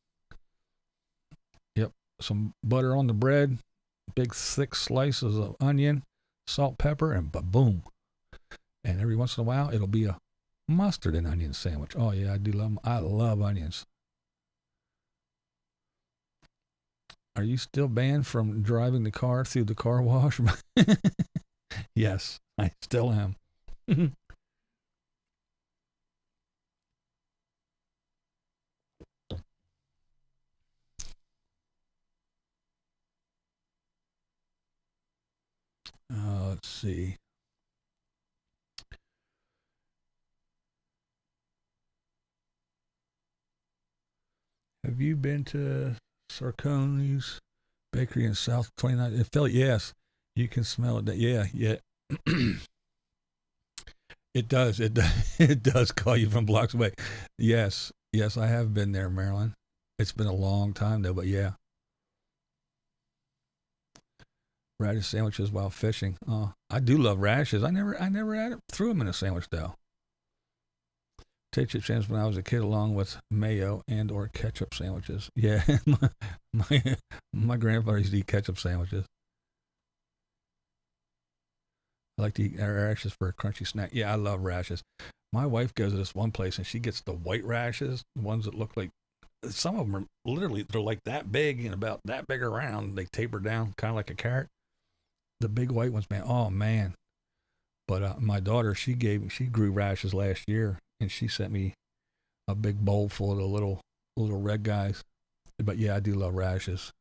Yep, some butter on the bread, big thick slices of onion, salt, pepper, and boom. And every once in a while, it'll be a mustard and onion sandwich. Oh yeah, I do love them. I love onions. Are you still banned from driving the car through the car wash? Yes, I still am. Let's see. Have you been to Sarconi's Bakery in South 29? Philly, yes. You can smell it. Yeah. It does. It does call you from blocks away. Yes, I have been there, Marilyn. It's been a long time though, but yeah. Radish sandwiches while fishing. I do love radishes. I never threw them in a sandwich though. Potato chip sandwich when I was a kid, along with mayo and or ketchup sandwiches. Yeah, my grandfather used to eat ketchup sandwiches. I like to eat radishes for a crunchy snack. Yeah, I love radishes. My wife goes to this one place and she gets the white radishes, the ones that look like, some of them are literally, they're like that big and about that big around. They taper down kind of like a carrot. The big white ones, man. Oh man. But my daughter, she grew radishes last year, and she sent me a big bowl full of the little red guys. But yeah, I do love radishes.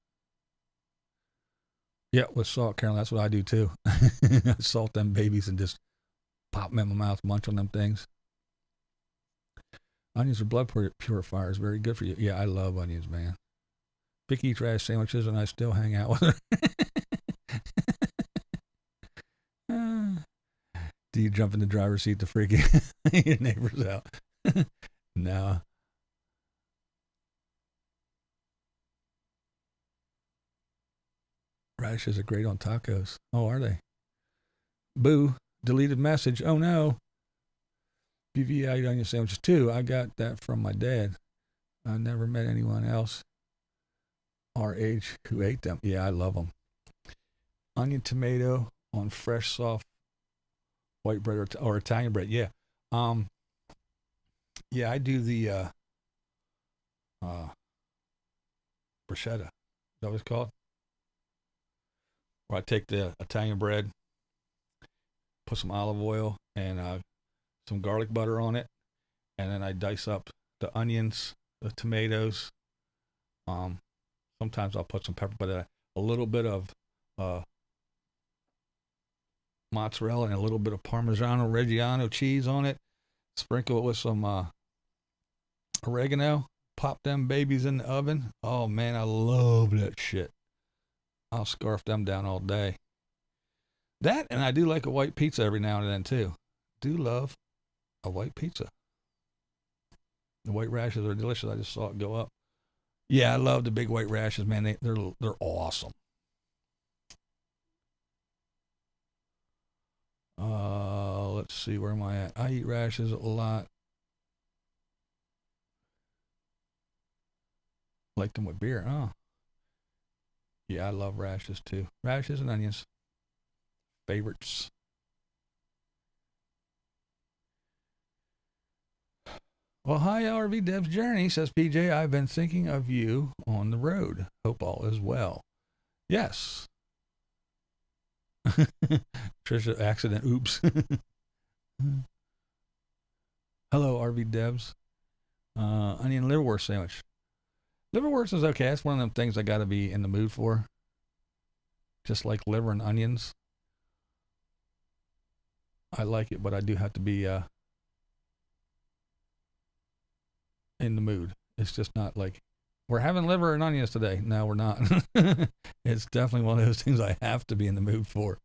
Yeah, with salt, Carolyn. That's what I do too. Salt them babies and just pop them in my mouth, munch on them things. Onions are blood purifiers. Very good for you. Yeah, I love onions, man. Vicky eats radish sandwiches, and I still hang out with her. Do you jump in the driver's seat to freak your neighbors out? No. Radishes are great on tacos. Oh, are they? Boo. Deleted message. Oh, no. BV, I eat onion sandwiches too. I got that from my dad. I never met anyone else our age who ate them. Yeah, I love them. Onion tomato on fresh, soft white bread or Italian bread. Yeah. Yeah, I do the bruschetta. Is that what it's called? Where I take the Italian bread, put some olive oil and some garlic butter on it, and then I dice up the onions, the tomatoes. Sometimes I'll put some pepper, but a little bit of mozzarella and a little bit of Parmigiano Reggiano cheese on it. Sprinkle it with some oregano. Pop them babies in the oven. Oh man, I love that shit. I'll scarf them down all day. That, and I do like a white pizza every now and then too. Do love a white pizza. The white radishes are delicious. I just saw it go up. Yeah, I love the big white radishes, man. They're awesome. Let's see, where am I at? I eat radishes a lot. Like them with beer. Oh. Yeah, I love radishes too. Radishes and onions. Favorites. Well, hi, RV Dev's Journey, says PJ. I've been thinking of you on the road. Hope all is well. Yes. Trisha, accident. Oops. Hello, RV Devs. Onion liverwurst sandwich. Liverwurst is okay. That's one of them things I got to be in the mood for. Just like liver and onions. I like it, but I do have to be in the mood. It's just not like, we're having liver and onions today. No, we're not. It's definitely one of those things I have to be in the mood for.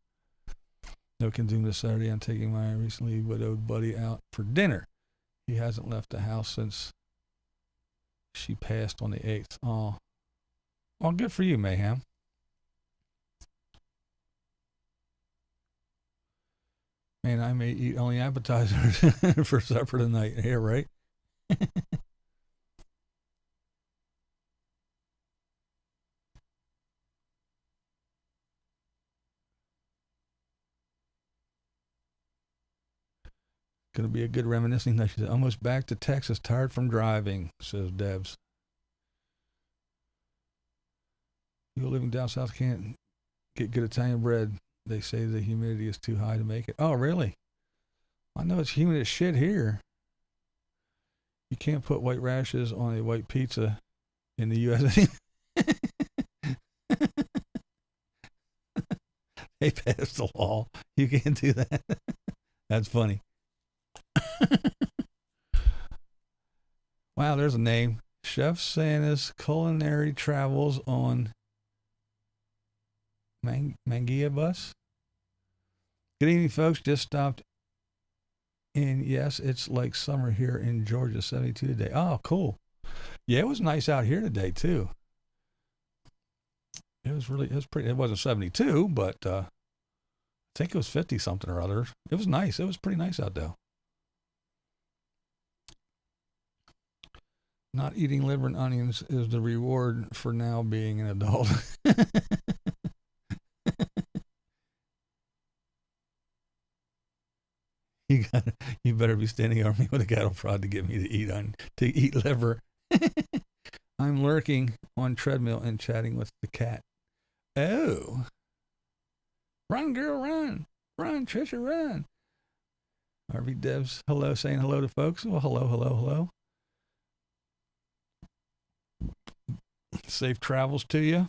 No consume this Saturday. I'm taking my recently widowed buddy out for dinner. He hasn't left the house since she passed on the 8th. Oh, good for you, Mayhem. Man, I may eat only appetizers for supper tonight. Yeah, right? Gonna be a good reminiscing night. She's almost back to Texas, tired from driving, says Debs. People living down south can't get good Italian bread. They say the humidity is too high to make it. Oh, really? I know it's humid as shit here. You can't put white radishes on a white pizza in the U.S. They passed the law. You can't do that. That's funny. Wow, there's a name. Chef Santa's culinary travels on Mangia bus. Good evening, folks. Just stopped in. Yes, it's like summer here in Georgia, 72 today. Oh, cool. Yeah, it was nice out here today too. It was pretty. It wasn't 72, but I think it was 50 something or other. It was nice. It was pretty nice out there. Not eating liver and onions is the reward for now being an adult. You better be standing over me with a cattle prod to get me to eat liver. I'm lurking on treadmill and chatting with the cat. Oh, run, girl, run, Trisha, run. RV Devs, hello, saying hello to folks. Well, hello. Safe travels to you.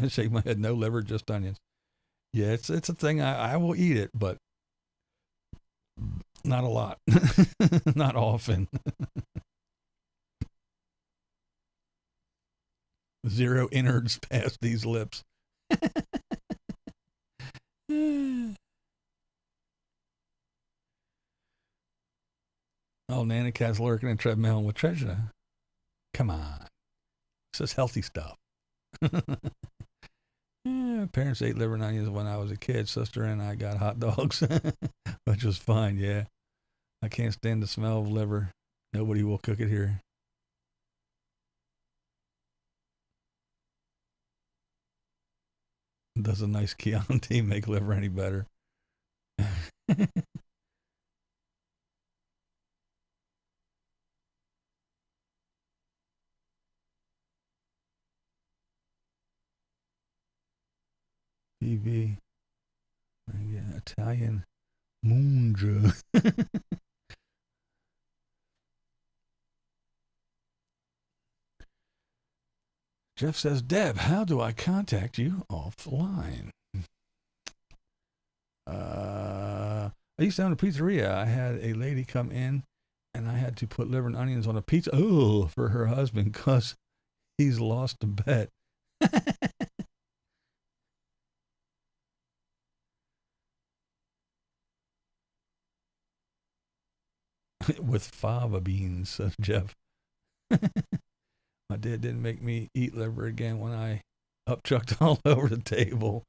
Shake my head, no liver, just onions. Yeah, it's a thing. I will eat it, but not a lot, not often. 0 innards past these lips. Oh, Nana Cat's lurking and treadmill with treasure. Come on. This is healthy stuff. Parents ate liver and onions when I was a kid. Sister and I got hot dogs, which was fine, yeah. I can't stand the smell of liver. Nobody will cook it here. Does a nice Chianti make liver any better? TV. Yeah, Italian munja. Jeff says, Deb, how do I contact you offline? I used to own a pizzeria. I had a lady come in and I had to put liver and onions on a pizza for her husband because he's lost a bet. With fava beans, says Jeff. My dad didn't make me eat liver again when I upchucked all over the table.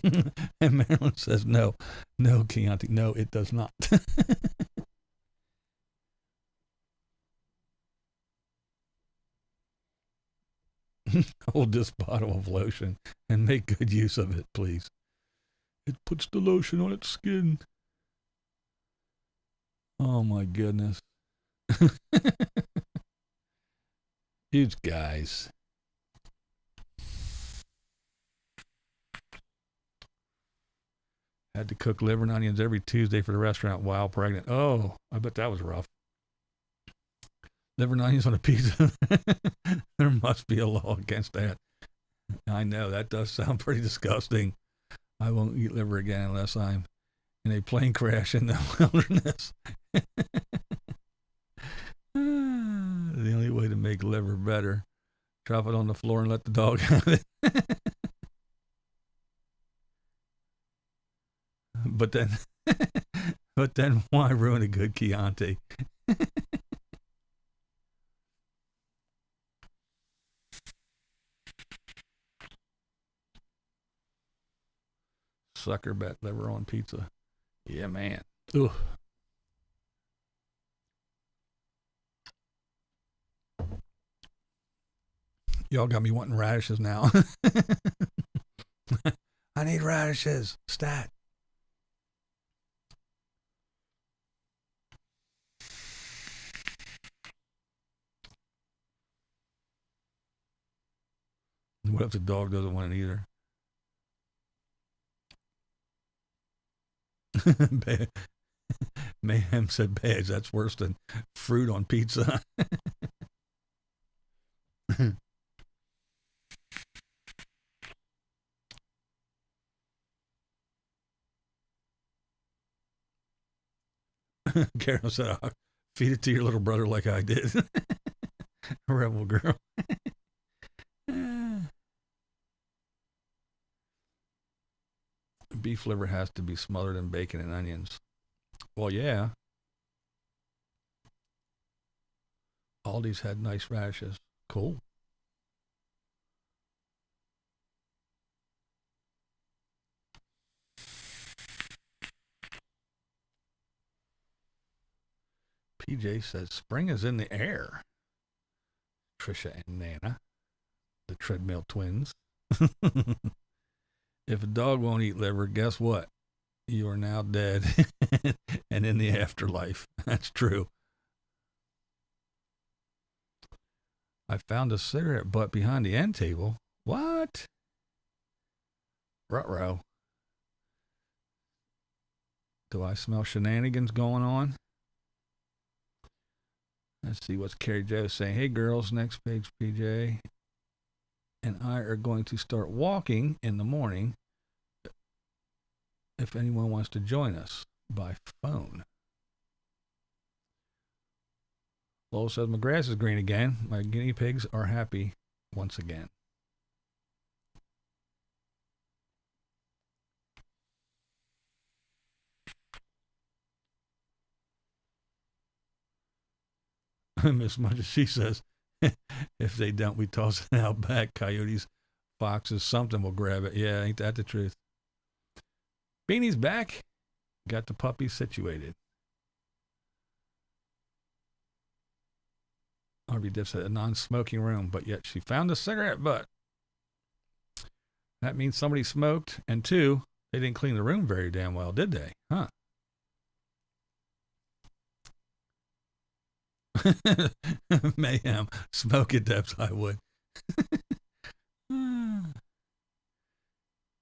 And Marilyn says, no, Chianti, no, it does not. Hold this bottle of lotion and make good use of it, please. It puts the lotion on its skin. Oh my goodness. Huge guys. Had to cook liver and onions every Tuesday for the restaurant while pregnant. Oh, I bet that was rough. Liver and onions on a pizza. There must be a law against that. I know, that does sound pretty disgusting. I won't eat liver again unless I'm in a plane crash in the wilderness. The only way to make liver better, drop it on the floor and let the dog have it. But then why ruin a good Chianti? Sucker bet liver on pizza. Yeah, man. Ugh. Y'all got me wanting radishes now. I need radishes. Stat. What if the dog doesn't want it either? Mayhem said badge. That's worse than fruit on pizza. Carol said, I'll feed it to your little brother like I did. Rebel girl. Beef liver has to be smothered in bacon and onions. Well, yeah. Aldi's had nice radishes. Cool. PJ says spring is in the air. Trisha and Nana, the treadmill twins. If a dog won't eat liver, guess what? You are now dead and in the afterlife. That's true. I found a cigarette butt behind the end table. What? Ruh-roh. Do I smell shenanigans going on? Let's see what's Carrie Joe saying. Hey, girls, next page, PJ and I are going to start walking in the morning if anyone wants to join us by phone. Lowell says, my grass is green again. My guinea pigs are happy once again. Miss Munch, she says, if they don't, we toss it out back. Coyotes, foxes, something will grab it. Yeah, ain't that the truth? Beanie's back. Got the puppies situated. RB Dip said a non-smoking room, but yet she found a cigarette butt. That means somebody smoked, and two, they didn't clean the room very damn well, did they? Huh? Mayhem. Smoke it, Debs, I would.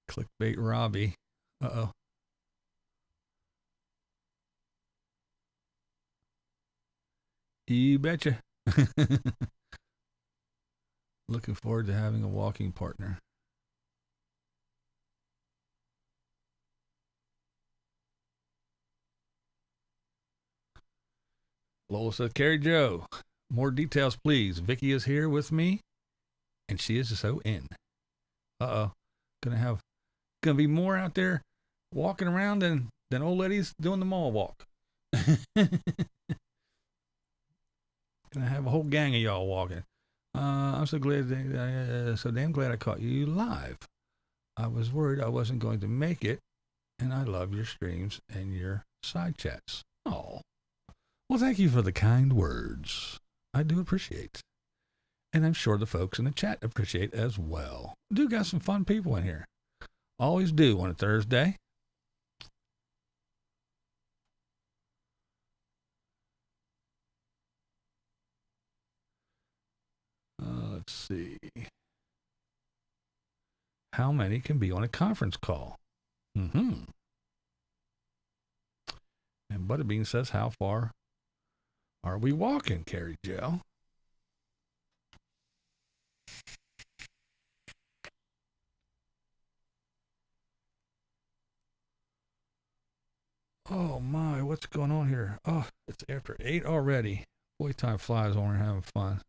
Clickbait Robbie. Uh-oh. You betcha. Looking forward to having a walking partner. Lola says, Carrie Joe, more details, please. Vicky is here with me, and she is so in. Uh-oh. Gonna be more out there walking around than old ladies doing the mall walk. Gonna have a whole gang of y'all walking. I'm so damn glad I caught you live. I was worried I wasn't going to make it, and I love your streams and your side chats. Oh, well, thank you for the kind words. I do appreciate, and I'm sure the folks in the chat appreciate as well. Do got some fun people in here. Always do on a Thursday. Let's see. How many can be on a conference call? And Butterbean says, how far are we walking, Carrie Joe? Oh my, what's going on here? Oh, it's after 8 already. Boy, time flies when we're having fun.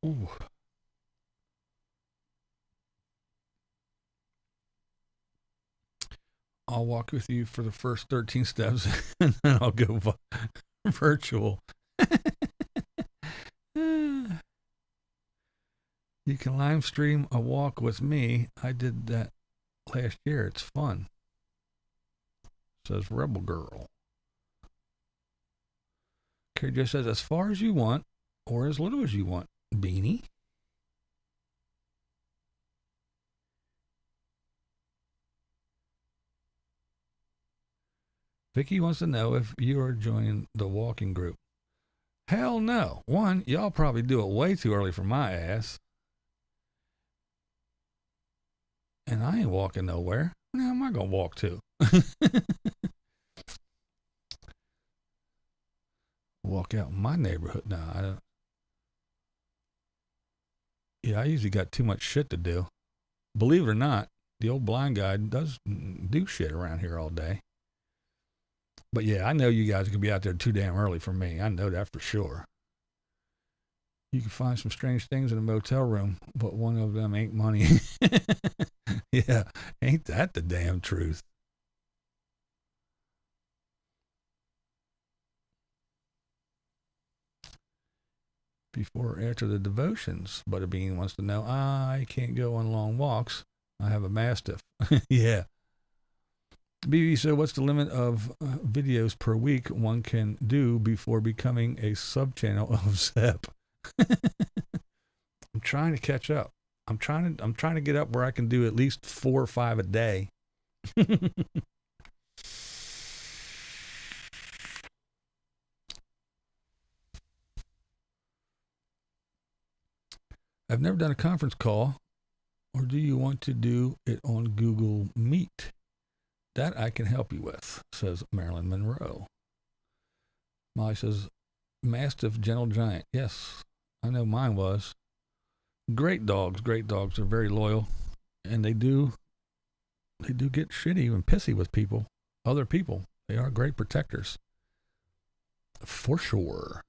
Ooh. I'll walk with you for the first 13 steps and then I'll go virtual. You can live stream a walk with me. I did that last year. It's fun. Says Rebel Girl. Carrie just says, as far as you want or as little as you want, Beanie. Vicky wants to know if you are joining the walking group. Hell no. One, y'all probably do it way too early for my ass. And I ain't walking nowhere. Now am I going to walk to? Walk out in my neighborhood. No, I don't. Yeah, I usually got too much shit to do. Believe it or not, the old blind guy does do shit around here all day. But yeah, I know you guys can be out there too damn early for me. I know that for sure. You can find some strange things in a motel room, but one of them ain't money. Yeah, ain't that the damn truth? Before or after the devotions, Butterbean wants to know, I can't go on long walks. I have a Mastiff. Yeah. BB said, what's the limit of videos per week one can do before becoming a sub-channel of Zep? I'm trying to catch up. I'm trying to get up where I can do at least 4 or 5 a day. I've never done a conference call, or do you want to do it on Google Meet? That I can help you with, says Marilyn Monroe. Molly says, Mastiff Gentle Giant. Yes, I know mine was. Great dogs. Great dogs are very loyal, and they do get shitty and pissy with people, other people. They are great protectors, for sure.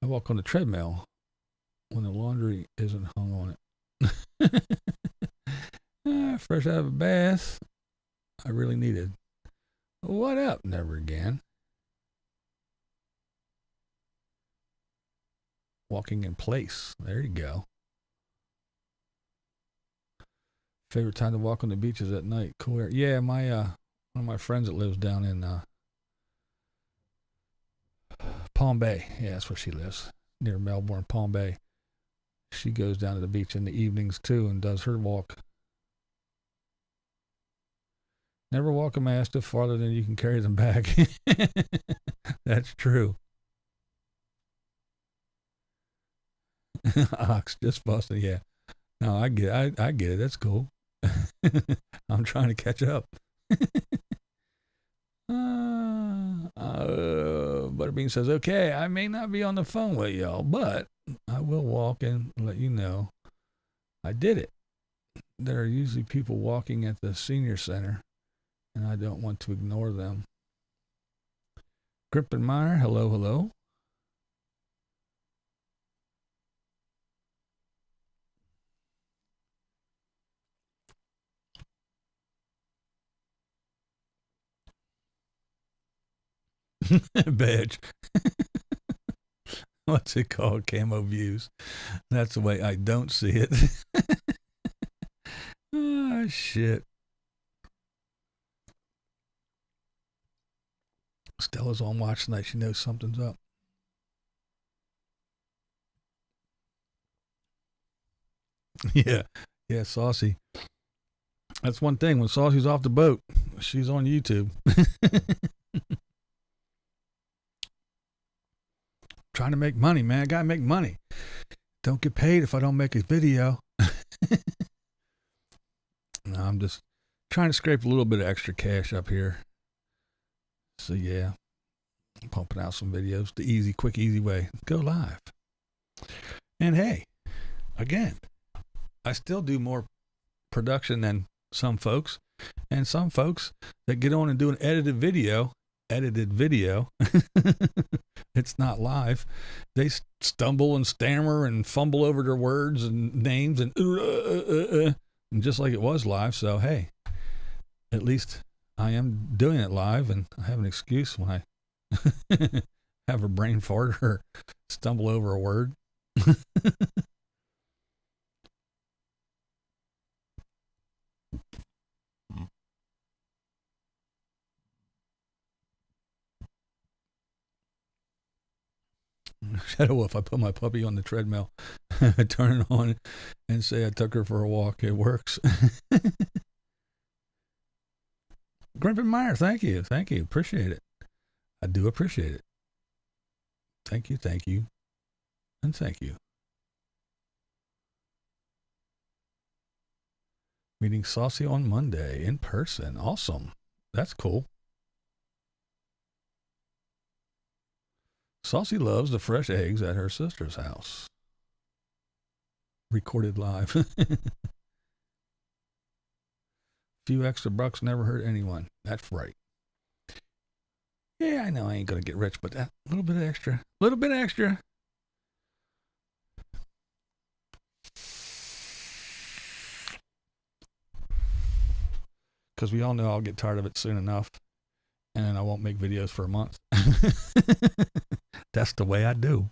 I walk on the treadmill when the laundry isn't hung on it. Fresh out of a bath, I really needed. What up? Never again. Walking in place. There you go. Favorite time to walk on the beach is at night. Cool air. Yeah, my one of my friends that lives down in Palm Bay. Yeah, that's where she lives, near Melbourne, Palm Bay. She goes down to the beach in the evenings too and does her walk. Never walk a Mastiff farther than you can carry them back. That's true. Ox just busted. Yeah. No, I get it. I get it. That's cool. I'm trying to catch up. Butterbean says, okay, I may not be on the phone with y'all, but I will walk and let you know I did it. There are usually people walking at the senior center, and I don't want to ignore them. Grippenmeyer, hello, hello. Badge. What's it called? Camo views. That's the way I don't see it. Oh, shit. Stella's on watch tonight. She knows something's up. Yeah. Yeah, Saucy. That's one thing. When Saucy's off the boat, she's on YouTube. Trying to make money, man. I gotta make money. Don't get paid if I don't make a video. No, I'm just trying to scrape a little bit of extra cash up here. So yeah, I'm pumping out some videos the easy, quick, easy way. Go live. And hey, again, I still do more production than some folks. And some folks that get on and do an edited video, it's not live. They stumble and stammer and fumble over their words and names and just like it was live. So, hey, at least I am doing it live, and I have an excuse when I have a brain fart or stumble over a word. Shadow Wolf, I put my puppy on the treadmill, turn it on, and say I took her for a walk. It works. Grippenmeyer, thank you. Thank you. Appreciate it. I do appreciate it. Thank you, and thank you. Meeting Saucy on Monday in person. Awesome. That's cool. Saucy loves the fresh eggs at her sister's house. Recorded live. Few extra bucks never hurt anyone. That's right. Yeah, I know I ain't gonna get rich, but that little bit extra, little bit extra. Because we all know I'll get tired of it soon enough, and then I won't make videos for a month. That's the way I do.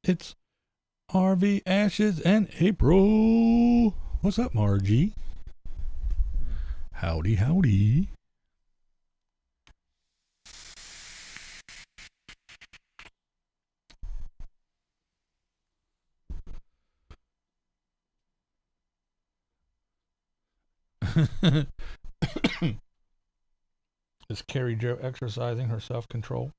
It's RV Ashes and April. What's up, Margie? Howdy, howdy. Is Carrie Jo exercising her self-control?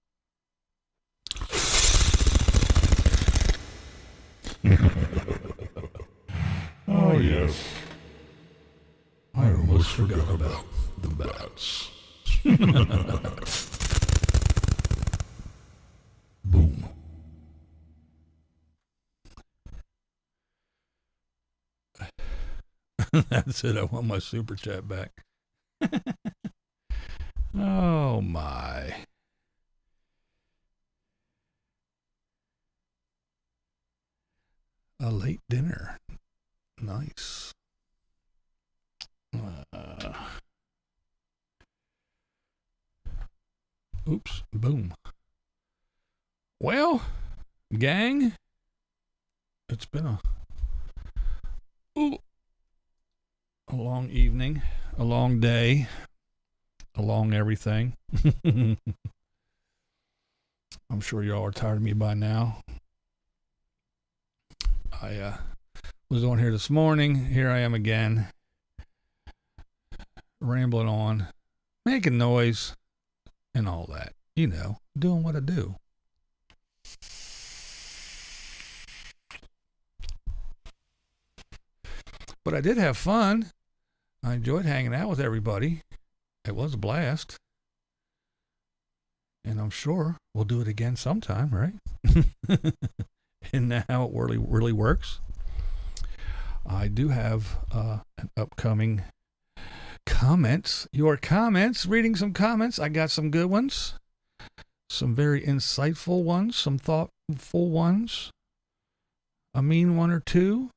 Oh, yes. I almost forgot about the bats. Boom. That's it. I want my super chat back. Oh, my. A late dinner. Nice. Oops. Boom. Well, gang, it's been a long evening, a long day, a long everything. I'm sure y'all are tired of me by now. I was on here this morning. Here I am again, rambling on, making noise, and all that. You know, doing what I do. But I did have fun. I enjoyed hanging out with everybody. It was a blast. And I'm sure we'll do it again sometime, right? And now how it really works. I do have an upcoming comments. Your comments. Reading some comments. I got some good ones. Some very insightful ones. Some thoughtful ones. A mean one or two.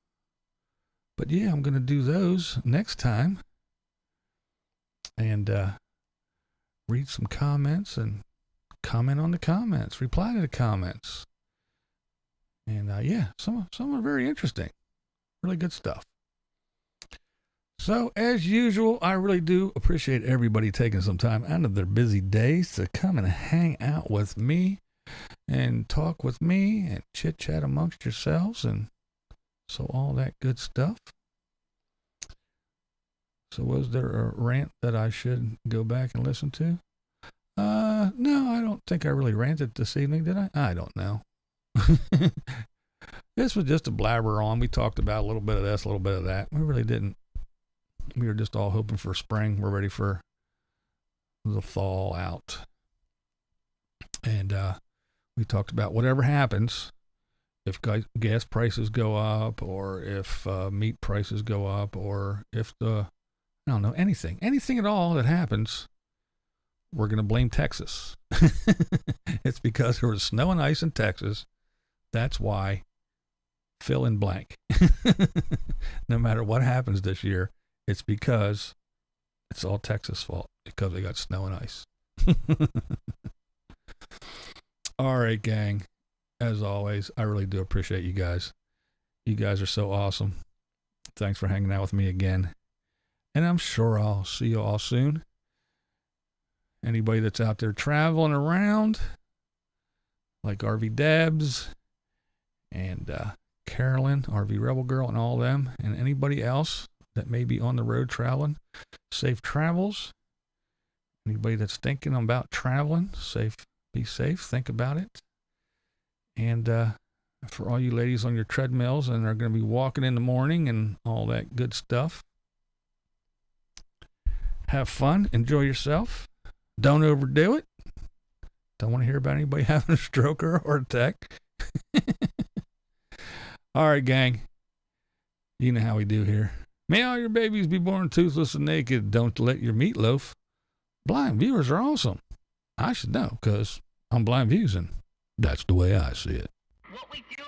But yeah, I'm going to do those next time. And read some comments and comment on the comments. Reply to the comments. And yeah, some are very interesting. Really good stuff. So, as usual, I really do appreciate everybody taking some time out of their busy days to come and hang out with me and talk with me and chit-chat amongst yourselves and so all that good stuff. So was there a rant that I should go back and listen to? No, I don't think I really ranted this evening, did I? I don't know. This was just a blabber on. We talked about a little bit of this, a little bit of that. We really didn't. We were just all hoping for spring. We're ready for the thaw out. And we talked about whatever happens, if gas prices go up or if meat prices go up or if I don't know, anything at all that happens, we're going to blame Texas. It's because there was snow and ice in Texas. That's why. Fill in blank. No matter what happens this year, it's because it's all Texas' fault because they got snow and ice. All right, gang. As always, I really do appreciate you guys. You guys are so awesome. Thanks for hanging out with me again. And I'm sure I'll see you all soon. Anybody that's out there traveling around, like RV Debs and Carolyn, RV Rebel Girl, and all them, and anybody else that may be on the road traveling, safe travels. Anybody that's thinking about traveling, be safe, think about it. And For all you ladies on your treadmills and are going to be walking in the morning and all that good stuff. Have fun. Enjoy yourself. Don't overdo it. Don't want to hear about anybody having a stroke or a heart attack. All right, gang. You know how we do here. May all your babies be born toothless and naked. Don't let your meatloaf. Blind viewers are awesome. I should know because I'm BlindViews and that's the way I see it. What we do